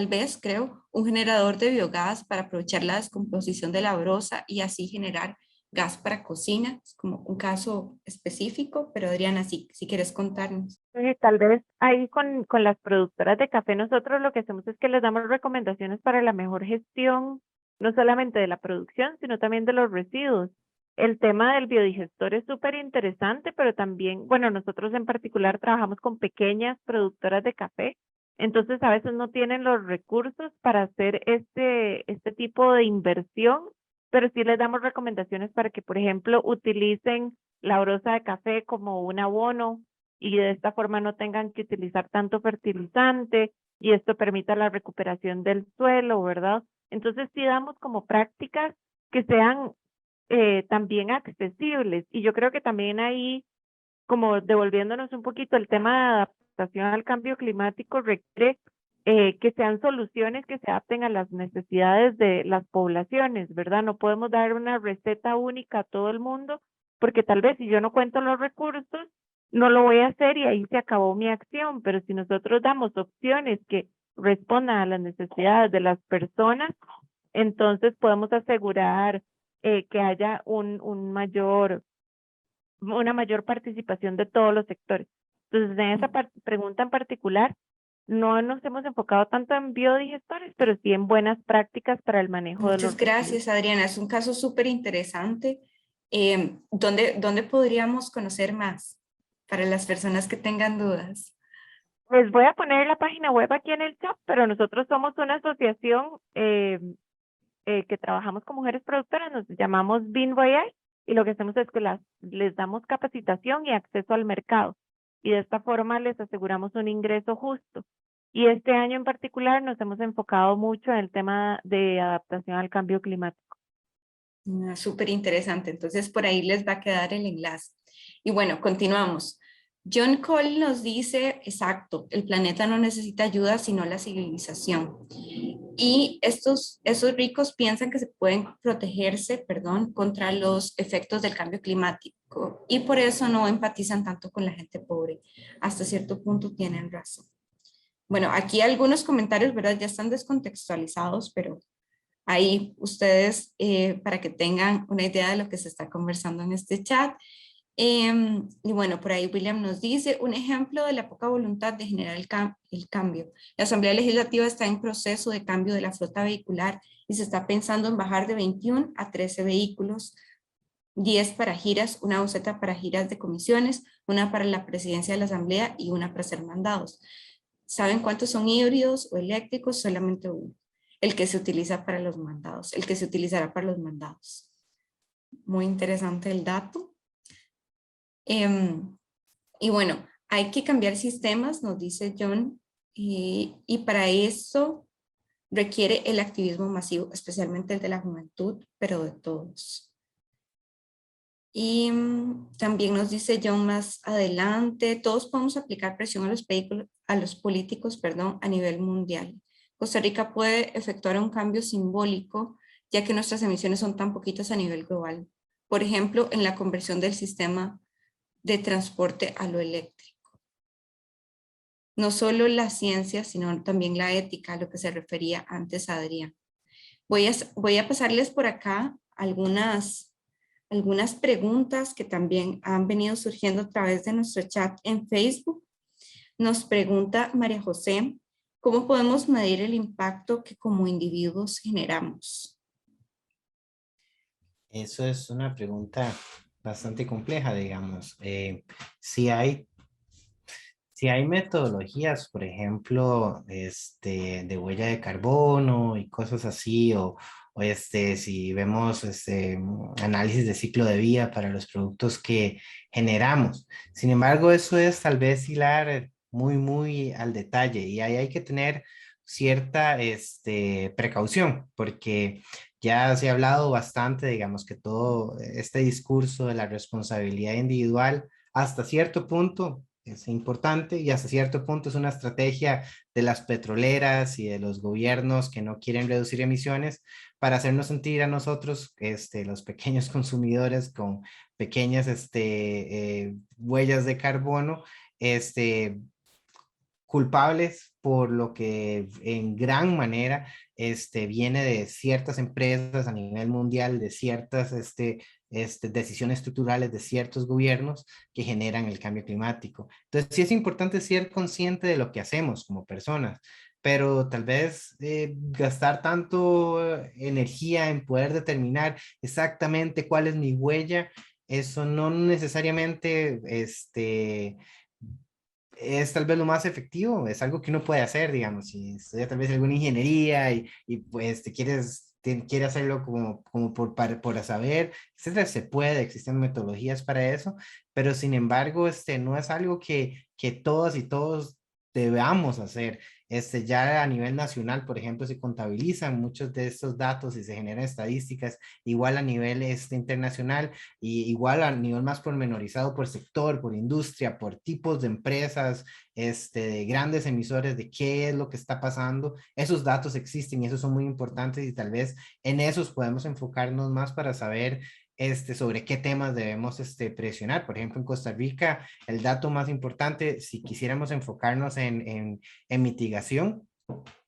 vez, creo, un generador de biogás para aprovechar la descomposición de la brosa y así generar gas para cocina? Es como un caso específico, pero Adriana, si quieres contarnos. Tal vez ahí con las productoras de café nosotros lo que hacemos es que les damos recomendaciones para la mejor gestión no solamente de la producción, sino también de los residuos. El tema del biodigestor es súper interesante, pero también, bueno, nosotros en particular trabajamos con pequeñas productoras de café, entonces a veces no tienen los recursos para hacer este tipo de inversión, pero sí les damos recomendaciones para que, por ejemplo, utilicen la broza de café como un abono y de esta forma no tengan que utilizar tanto fertilizante y esto permita la recuperación del suelo, ¿verdad? Entonces sí damos como prácticas que sean también accesibles. Y yo creo que también ahí, como devolviéndonos un poquito el tema de adaptación al cambio climático, requiere que sean soluciones que se adapten a las necesidades de las poblaciones, ¿verdad? No podemos dar una receta única a todo el mundo, porque tal vez si yo no cuento los recursos, no lo voy a hacer y ahí se acabó mi acción, pero si nosotros damos opciones que respondan a las necesidades de las personas, entonces podemos asegurar que haya una mayor participación de todos los sectores. Entonces, en esa pregunta en particular, no nos hemos enfocado tanto en biodigestores, pero sí en buenas prácticas para el manejo de los Muchas gracias, residuos. Adriana. Es un caso súper interesante. ¿Dónde podríamos conocer más para las personas que tengan dudas? Les voy a poner la página web aquí en el chat, pero nosotros somos una asociación que trabajamos con mujeres productoras, nos llamamos BinVoyage, y lo que hacemos es que les damos capacitación y acceso al mercado, y de esta forma les aseguramos un ingreso justo. Y este año en particular nos hemos enfocado mucho en el tema de adaptación al cambio climático. Súper interesante. Entonces, por ahí les va a quedar el enlace. Y bueno, continuamos. John Cole nos dice, exacto, el planeta no necesita ayuda, sino la civilización. Y esos ricos piensan que se pueden protegerse, perdón, contra los efectos del cambio climático y por eso no empatizan tanto con la gente pobre. Hasta cierto punto tienen razón. Bueno, aquí algunos comentarios, ¿verdad? Ya están descontextualizados, pero ahí ustedes, para que tengan una idea de lo que se está conversando en este chat. Y bueno, por ahí William nos dice, un ejemplo de la poca voluntad de generar el cambio. La Asamblea Legislativa está en proceso de cambio de la flota vehicular y se está pensando en bajar de 21 a 13 vehículos, 10 para giras, una buseta para giras de comisiones, una para la presidencia de la Asamblea y una para ser mandados. ¿Saben cuántos son híbridos o eléctricos? Solamente uno, el que se utiliza para los mandados, el que se utilizará para los mandados. Muy interesante el dato. Y bueno, hay que cambiar sistemas, nos dice John, y para eso requiere el activismo masivo, especialmente el de la juventud, pero de todos. Y también nos dice John más adelante, todos podemos aplicar presión a los políticos, perdón, a nivel mundial. Costa Rica puede efectuar un cambio simbólico, ya que nuestras emisiones son tan poquitas a nivel global. Por ejemplo, en la conversión del sistema de transporte a lo eléctrico. No solo la ciencia, sino también la ética, a lo que se refería antes Adrián. Voy a pasarles por acá algunas preguntas que también han venido surgiendo a través de nuestro chat en Facebook. Nos pregunta María José, ¿cómo podemos medir el impacto que como individuos generamos? Eso es una pregunta bastante compleja, digamos. Si hay metodologías, por ejemplo, de huella de carbono y cosas así, o si vemos análisis de ciclo de vida para los productos que generamos. Sin embargo, eso es tal vez hilar muy, muy al detalle y ahí hay que tener cierta precaución, porque ya se ha hablado bastante, digamos, que todo este discurso de la responsabilidad individual hasta cierto punto es importante y hasta cierto punto es una estrategia de las petroleras y de los gobiernos que no quieren reducir emisiones para hacernos sentir a nosotros, los pequeños consumidores con pequeñas huellas de carbono, culpables por lo que en gran manera viene de ciertas empresas a nivel mundial, de ciertas decisiones estructurales de ciertos gobiernos que generan el cambio climático. Entonces, sí es importante ser consciente de lo que hacemos como personas. pero tal vez gastar tanto energía en poder determinar exactamente cuál es mi huella, eso no necesariamente es tal vez lo más efectivo, es algo que uno puede hacer, digamos, si estudia tal vez alguna ingeniería y pues quiere hacerlo como por saber, etcétera, se puede, existen metodologías para eso, pero sin embargo, no es algo que todas y todos debamos hacer. Ya a nivel nacional, por ejemplo, se contabilizan muchos de estos datos y se generan estadísticas, igual a nivel internacional y igual a nivel más pormenorizado por sector, por industria, por tipos de empresas, de grandes emisores, de qué es lo que está pasando. Esos datos existen y esos son muy importantes y tal vez en esos podemos enfocarnos más para saber sobre qué temas debemos presionar. Por ejemplo, en Costa Rica, el dato más importante, si quisiéramos enfocarnos en mitigación,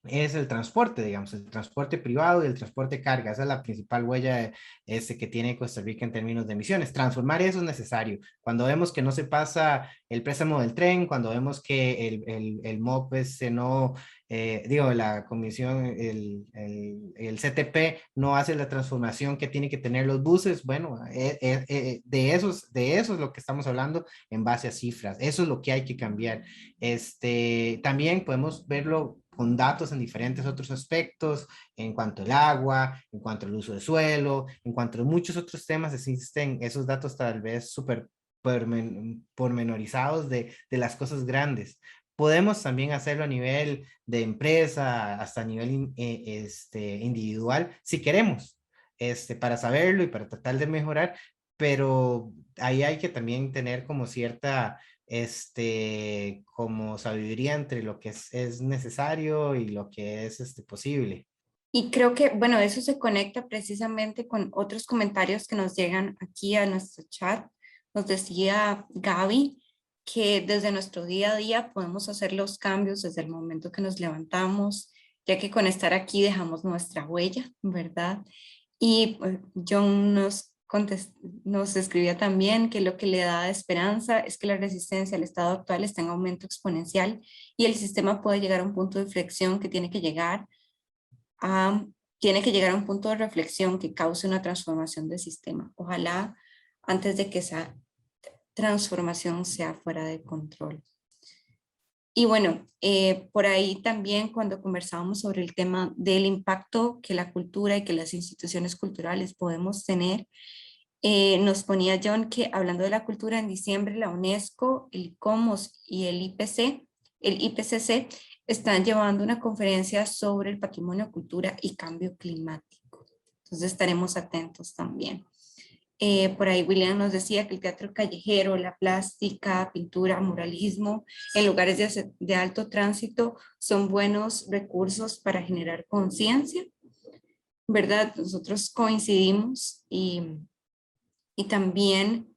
es el transporte, digamos, el transporte privado y el transporte de carga. Esa es la principal huella que tiene Costa Rica en términos de emisiones. Transformar eso es necesario. Cuando vemos que no se pasa el préstamo del tren, cuando vemos que el MOP no, la comisión, el CTP no hace la transformación que tiene que tener los buses, bueno, de eso es lo que estamos hablando en base a cifras. Eso es lo que hay que cambiar. También podemos verlo con datos en diferentes otros aspectos, en cuanto al agua, en cuanto al uso de suelo, en cuanto a muchos otros temas, existen esos datos tal vez súper pormenorizados de las cosas grandes. Podemos también hacerlo a nivel de empresa, hasta a nivel individual, si queremos, para saberlo y para tratar de mejorar, pero ahí hay que también tener como cierta como sabiduría entre lo que es necesario y lo que es posible. Y creo que, bueno, eso se conecta precisamente con otros comentarios que nos llegan aquí a nuestro chat. Nos decía Gaby que desde nuestro día a día podemos hacer los cambios desde el momento que nos levantamos, ya que con estar aquí dejamos nuestra huella, ¿verdad? Y John nos escribía también que lo que le da esperanza es que la resistencia al estado actual está en aumento exponencial y el sistema puede llegar a un punto de inflexión que tiene que llegar a un punto de reflexión que cause una transformación del sistema. Ojalá antes de que esa transformación sea fuera de control. Y bueno, por ahí también cuando conversábamos sobre el tema del impacto que la cultura y que las instituciones culturales podemos tener, nos ponía John que hablando de la cultura en diciembre, la UNESCO, el ICOMOS y el IPCC están llevando una conferencia sobre el patrimonio, cultura y cambio climático. Entonces estaremos atentos también. Por ahí William nos decía que el teatro callejero, la plástica, pintura, muralismo en lugares de alto tránsito son buenos recursos para generar conciencia, ¿verdad? Nosotros coincidimos y también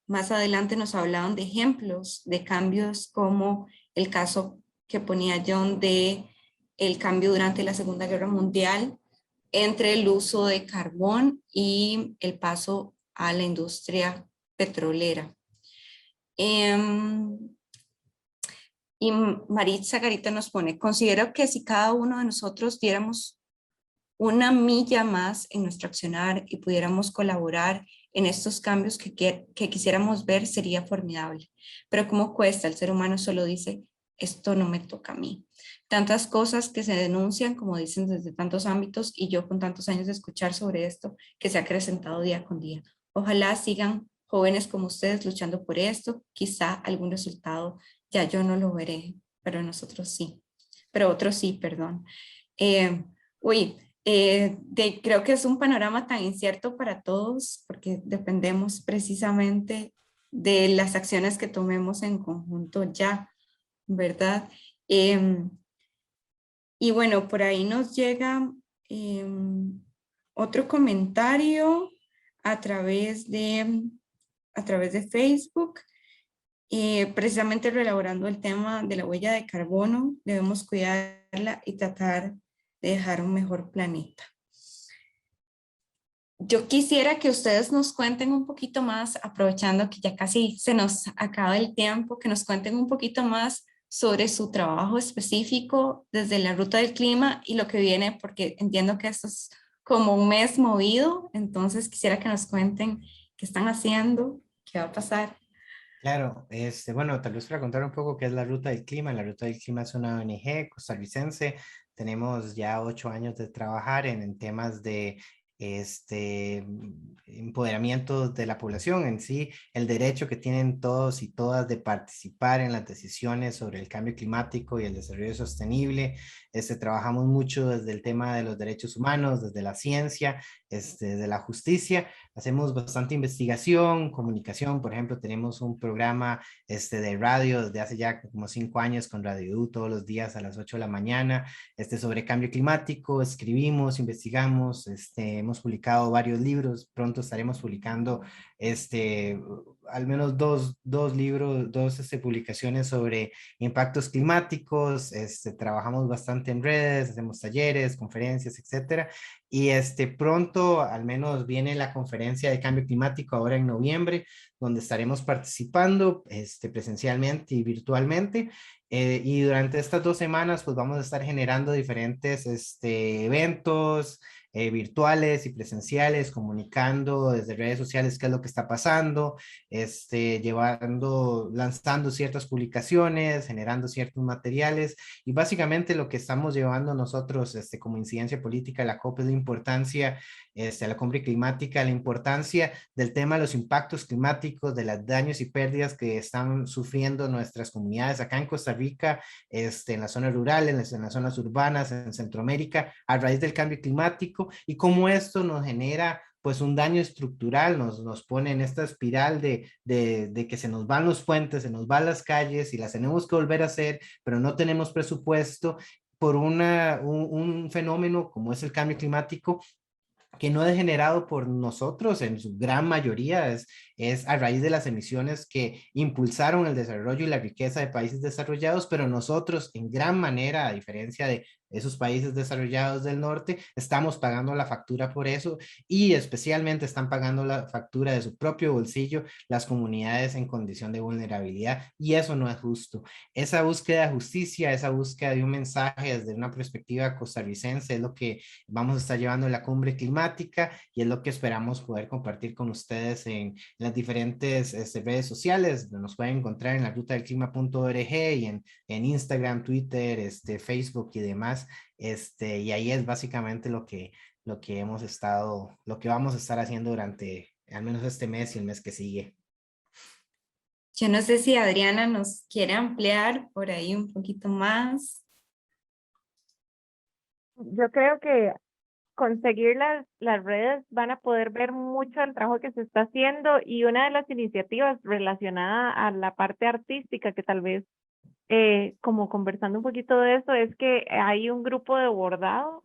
más adelante nos hablaban de ejemplos de cambios como el caso que ponía John de el cambio durante la Segunda Guerra Mundial entre el uso de carbón y el paso a la industria petrolera. Y Maritza Garita nos pone, considero que si cada uno de nosotros diéramos una milla más en nuestro accionar y pudiéramos colaborar en estos cambios que quisiéramos ver, sería formidable. Pero ¿cómo cuesta? El ser humano solo dice, esto no me toca a mí. Tantas cosas que se denuncian, como dicen desde tantos ámbitos, y yo con tantos años de escuchar sobre esto, que se ha acrecentado día con día. Ojalá sigan jóvenes como ustedes luchando por esto, quizá algún resultado ya yo no lo veré, pero nosotros sí. Pero otros sí, perdón. Creo que es un panorama tan incierto para todos porque dependemos precisamente de las acciones que tomemos en conjunto ya, ¿verdad? Y bueno, por ahí nos llega otro comentario a través de Facebook, precisamente reelaborando el tema de la huella de carbono. Debemos cuidarla y tratar de dejar un mejor planeta. Yo quisiera que ustedes nos cuenten un poquito más, aprovechando que ya casi se nos acaba el tiempo, que nos cuenten un poquito más sobre su trabajo específico desde la ruta del clima y lo que viene, porque entiendo que esto es como un mes movido, entonces quisiera que nos cuenten qué están haciendo, qué va a pasar. Claro, bueno, tal vez para contar un poco qué es la Ruta del Clima. La Ruta del Clima es una ONG costarricense. Tenemos ya 8 años de trabajar en temas de empoderamiento de la población en sí, el derecho que tienen todos y todas de participar en las decisiones sobre el cambio climático y el desarrollo sostenible. Trabajamos mucho desde el tema de los derechos humanos, desde la ciencia, desde la justicia. Hacemos bastante investigación, comunicación. Por ejemplo, tenemos un programa de radio desde hace ya como 5 años con Radio U todos los días a las 8 de la mañana, sobre cambio climático. Escribimos, investigamos, hemos publicado varios libros. Pronto estaremos publicando al menos dos libros, dos publicaciones sobre impactos climáticos. Trabajamos bastante en redes, hacemos talleres, conferencias, etcétera. Y pronto al menos viene la conferencia de cambio climático ahora en noviembre, donde estaremos participando presencialmente y virtualmente. Y durante estas 2 semanas pues vamos a estar generando diferentes eventos virtuales y presenciales, comunicando desde redes sociales qué es lo que está pasando, lanzando ciertas publicaciones, generando ciertos materiales. Y básicamente lo que estamos llevando nosotros como incidencia política, la COP, es la importancia, la cumbre climática, la importancia del tema de los impactos climáticos, de los daños y pérdidas que están sufriendo nuestras comunidades acá en Costa Rica, en las zonas rurales, en las zonas urbanas, en Centroamérica, a raíz del cambio climático, y cómo esto nos genera pues un daño estructural, nos pone en esta espiral de que se nos van los puentes, se nos van las calles y las tenemos que volver a hacer, pero no tenemos presupuesto por un fenómeno como es el cambio climático, que no es generado por nosotros, en su gran mayoría es a raíz de las emisiones que impulsaron el desarrollo y la riqueza de países desarrollados, pero nosotros en gran manera, a diferencia de esos países desarrollados del norte, estamos pagando la factura por eso, y especialmente están pagando la factura de su propio bolsillo las comunidades en condición de vulnerabilidad, y eso no es justo. Esa búsqueda de justicia, esa búsqueda de un mensaje desde una perspectiva costarricense es lo que vamos a estar llevando en la cumbre climática, y es lo que esperamos poder compartir con ustedes en las diferentes redes sociales. Nos pueden encontrar en la rutadelclima.org y en Instagram, Twitter, Facebook y demás. Y ahí es básicamente lo que lo que vamos a estar haciendo durante al menos este mes y el mes que sigue. Yo no sé si Adriana nos quiere ampliar por ahí un poquito más. Yo creo que conseguir las redes van a poder ver mucho el trabajo que se está haciendo, y una de las iniciativas relacionada a la parte artística que tal vez, como conversando un poquito de eso, es que hay un grupo de bordado.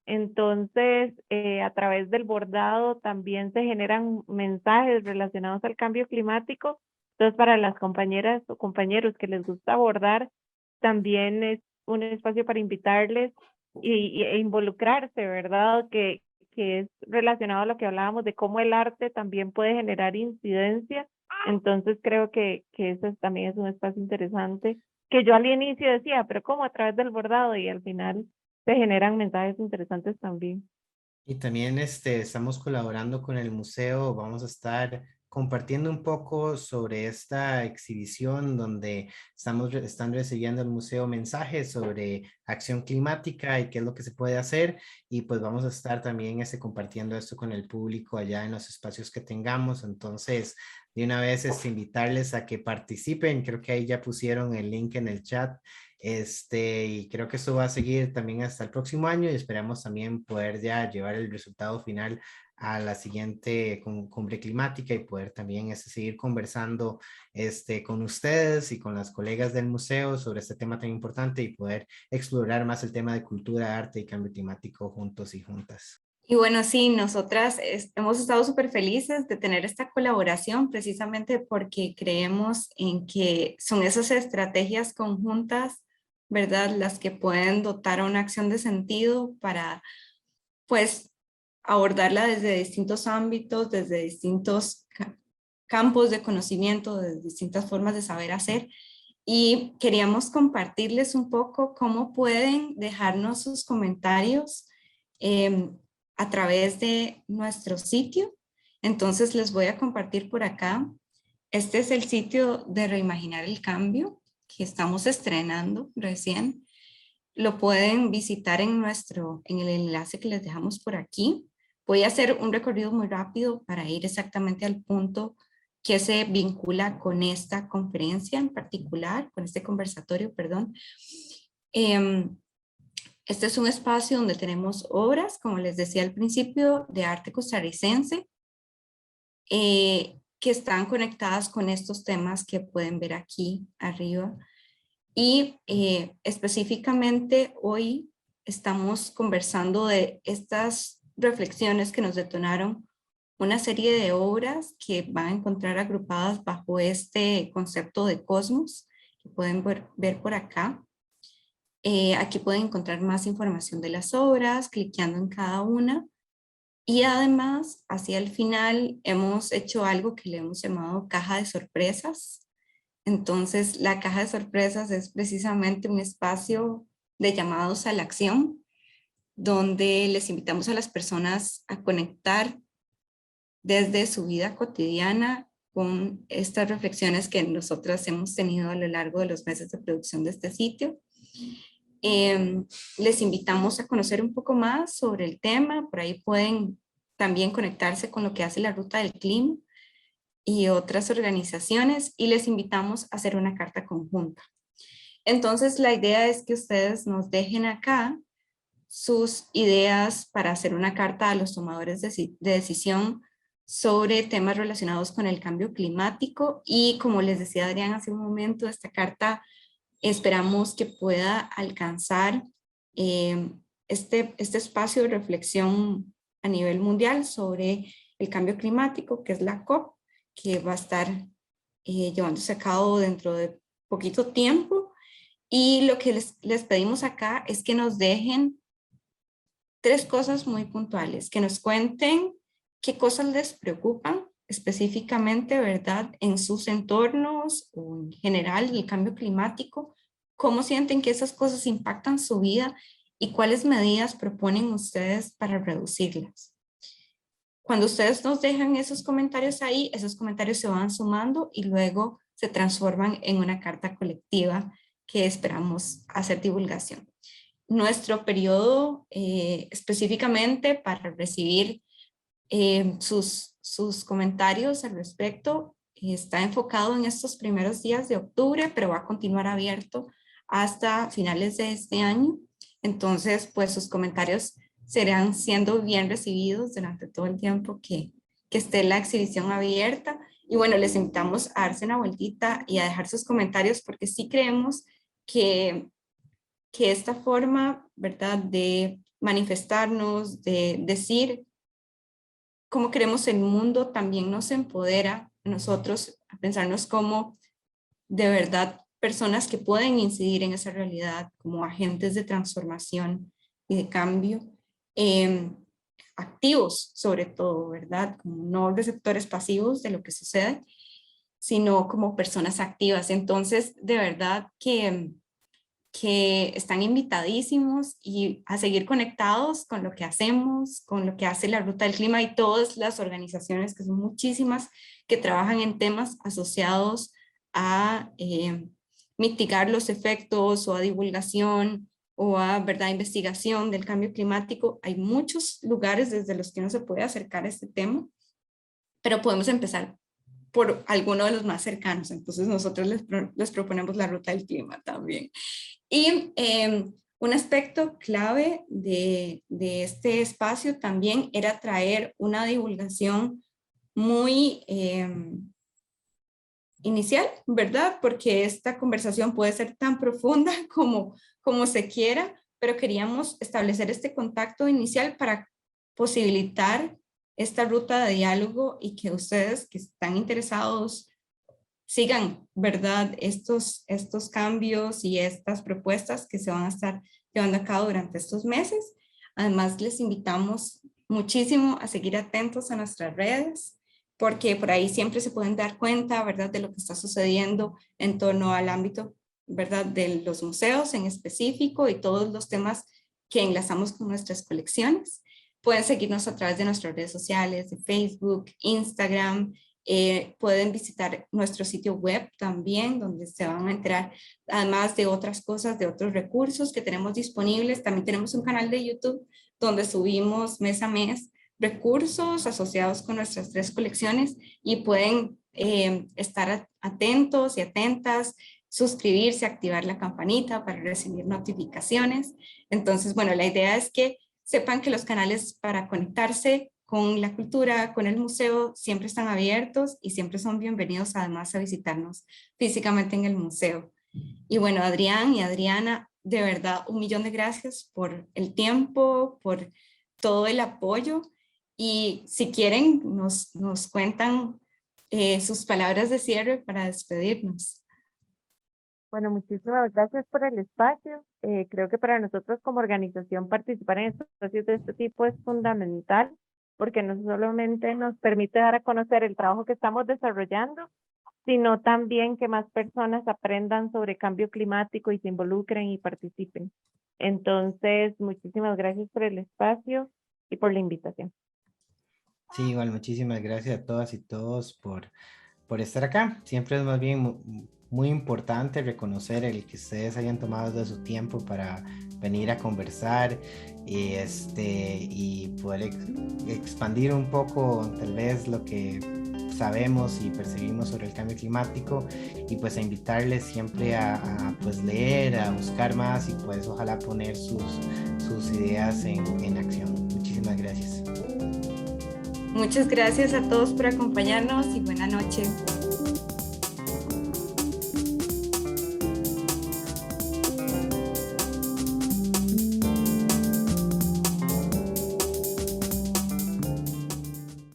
Entonces, a través del bordado también se generan mensajes relacionados al cambio climático. Entonces, para las compañeras o compañeros que les gusta bordar, también es un espacio para invitarles e involucrarse, ¿verdad? Que es relacionado a lo que hablábamos de cómo el arte también puede generar incidencia. Entonces, creo que eso también es un espacio interesante, que yo al inicio decía, pero ¿cómo? A través del bordado, y al final se generan mensajes interesantes también. Y también estamos colaborando con el museo. Vamos a estar compartiendo un poco sobre esta exhibición donde están recibiendo el museo mensajes sobre acción climática y qué es lo que se puede hacer. Y pues vamos a estar también compartiendo esto con el público allá en los espacios que tengamos. Entonces, de una vez invitarles a que participen. Creo que ahí ya pusieron el link en el chat. Y creo que esto va a seguir también hasta el próximo año, y esperamos también poder ya llevar el resultado final a la siguiente cumbre climática, y poder también seguir conversando con ustedes y con las colegas del museo sobre este tema tan importante, y poder explorar más el tema de cultura, arte y cambio climático juntos y juntas. Y bueno, sí, nosotras hemos estado súper felices de tener esta colaboración precisamente porque creemos en que son esas estrategias conjuntas, ¿verdad? Las que pueden dotar a una acción de sentido para, pues, abordarla desde distintos ámbitos, desde distintos campos de conocimiento, de distintas formas de saber hacer. y queríamos compartirles un poco cómo pueden dejarnos sus comentarios a través de nuestro sitio. Entonces les voy a compartir por acá. Este es el sitio de Reimaginar el Cambio que estamos estrenando recién. Lo pueden visitar en el enlace que les dejamos por aquí. Voy a hacer un recorrido muy rápido para ir exactamente al punto que se vincula con esta conferencia en particular, con este conversatorio, perdón. Este es un espacio donde tenemos obras, como les decía al principio, de arte costarricense, que están conectadas con estos temas que pueden ver aquí arriba. Y específicamente hoy estamos conversando de estas reflexiones que nos detonaron una serie de obras que van a encontrar agrupadas bajo este concepto de cosmos, que pueden ver por acá. Aquí pueden encontrar más información de las obras, cliqueando en cada una. Y además, hacia el final, hemos hecho algo que le hemos llamado caja de sorpresas. Entonces, la caja de sorpresas es precisamente un espacio de llamados a la acción, donde les invitamos a las personas a conectar desde su vida cotidiana con estas reflexiones que nosotras hemos tenido a lo largo de los meses de producción de este sitio. Les invitamos a conocer un poco más sobre el tema. Por ahí pueden también conectarse con lo que hace la Ruta del Clima y otras organizaciones, y les invitamos a hacer una carta conjunta. Entonces, la idea es que ustedes nos dejen acá sus ideas para hacer una carta a los tomadores de decisión sobre temas relacionados con el cambio climático, y como les decía Adrián hace un momento, esta carta esperamos que pueda alcanzar este espacio de reflexión a nivel mundial sobre el cambio climático, que es la COP, que va a estar llevándose a cabo dentro de poquito tiempo. Y lo que les pedimos acá es que nos dejen 3 cosas muy puntuales, que nos cuenten qué cosas les preocupan específicamente, ¿verdad? En sus entornos o en general el cambio climático, cómo sienten que esas cosas impactan su vida y cuáles medidas proponen ustedes para reducirlas. Cuando ustedes nos dejan esos comentarios ahí, esos comentarios se van sumando y luego se transforman en una carta colectiva que esperamos hacer divulgación. Nuestro periodo específicamente para recibir sus comentarios al respecto está enfocado en estos primeros días de octubre, pero va a continuar abierto hasta finales de este año. Entonces, pues sus comentarios serán siendo bien recibidos durante todo el tiempo que esté la exhibición abierta. Y bueno, les invitamos a darse una vueltita y a dejar sus comentarios, porque sí creemos que esta forma, ¿verdad?, de manifestarnos, de decir cómo queremos el mundo, también nos empodera a nosotros a pensarnos como de verdad personas que pueden incidir en esa realidad, como agentes de transformación y de cambio, activos sobre todo, ¿verdad? Como no receptores pasivos de lo que sucede, sino como personas activas. Entonces, de verdad que están invitadísimos y a seguir conectados con lo que hacemos, con lo que hace la Ruta del Clima y todas las organizaciones, que son muchísimas, que trabajan en temas asociados a mitigar los efectos o a divulgación o a, ¿verdad?, investigación del cambio climático. Hay muchos lugares desde los que uno se puede acercar a este tema, pero podemos empezar por alguno de los más cercanos. Entonces nosotros les proponemos la Ruta del Clima también. Y un aspecto clave de este espacio también era traer una divulgación muy inicial, ¿verdad? Porque esta conversación puede ser tan profunda como se quiera, pero queríamos establecer este contacto inicial para posibilitar esta ruta de diálogo y que ustedes que están interesados sigan, ¿verdad?, estos cambios y estas propuestas que se van a estar llevando a cabo durante estos meses. Además, les invitamos muchísimo a seguir atentos a nuestras redes. porque por ahí siempre se pueden dar cuenta, ¿verdad?, de lo que está sucediendo en torno al ámbito, ¿verdad?, de los museos en específico y todos los temas que enlazamos con nuestras colecciones. Pueden seguirnos a través de nuestras redes sociales, de Facebook, Instagram. Pueden visitar nuestro sitio web también, donde se van a enterar, además de otras cosas, de otros recursos que tenemos disponibles. También tenemos un canal de YouTube donde subimos mes a mes recursos asociados con nuestras 3 colecciones y pueden estar atentos y atentas, suscribirse, activar la campanita para recibir notificaciones. Entonces, bueno, la idea es que sepan que los canales para conectarse con la cultura, con el museo, siempre están abiertos y siempre son bienvenidos además a visitarnos físicamente en el museo. Y bueno, Adrián y Adriana, de verdad, 1.000.000 de gracias por el tiempo, por todo el apoyo. Y si quieren, nos cuentan sus palabras de cierre para despedirnos. Bueno, muchísimas gracias por el espacio. Creo que para nosotros como organización participar en espacios de este tipo es fundamental, porque no solamente nos permite dar a conocer el trabajo que estamos desarrollando, sino también que más personas aprendan sobre cambio climático y se involucren y participen. Entonces, muchísimas gracias por el espacio y por la invitación. Sí, igual, muchísimas gracias a todas y todos por estar acá. Siempre es más bien muy importante reconocer el que ustedes hayan tomado de su tiempo para venir a conversar y poder expandir un poco tal vez lo que sabemos y percibimos sobre el cambio climático, y pues a invitarles siempre a pues leer, a buscar más y pues ojalá poner sus ideas en acción. Muchísimas gracias. Muchas gracias a todos por acompañarnos y buena noche.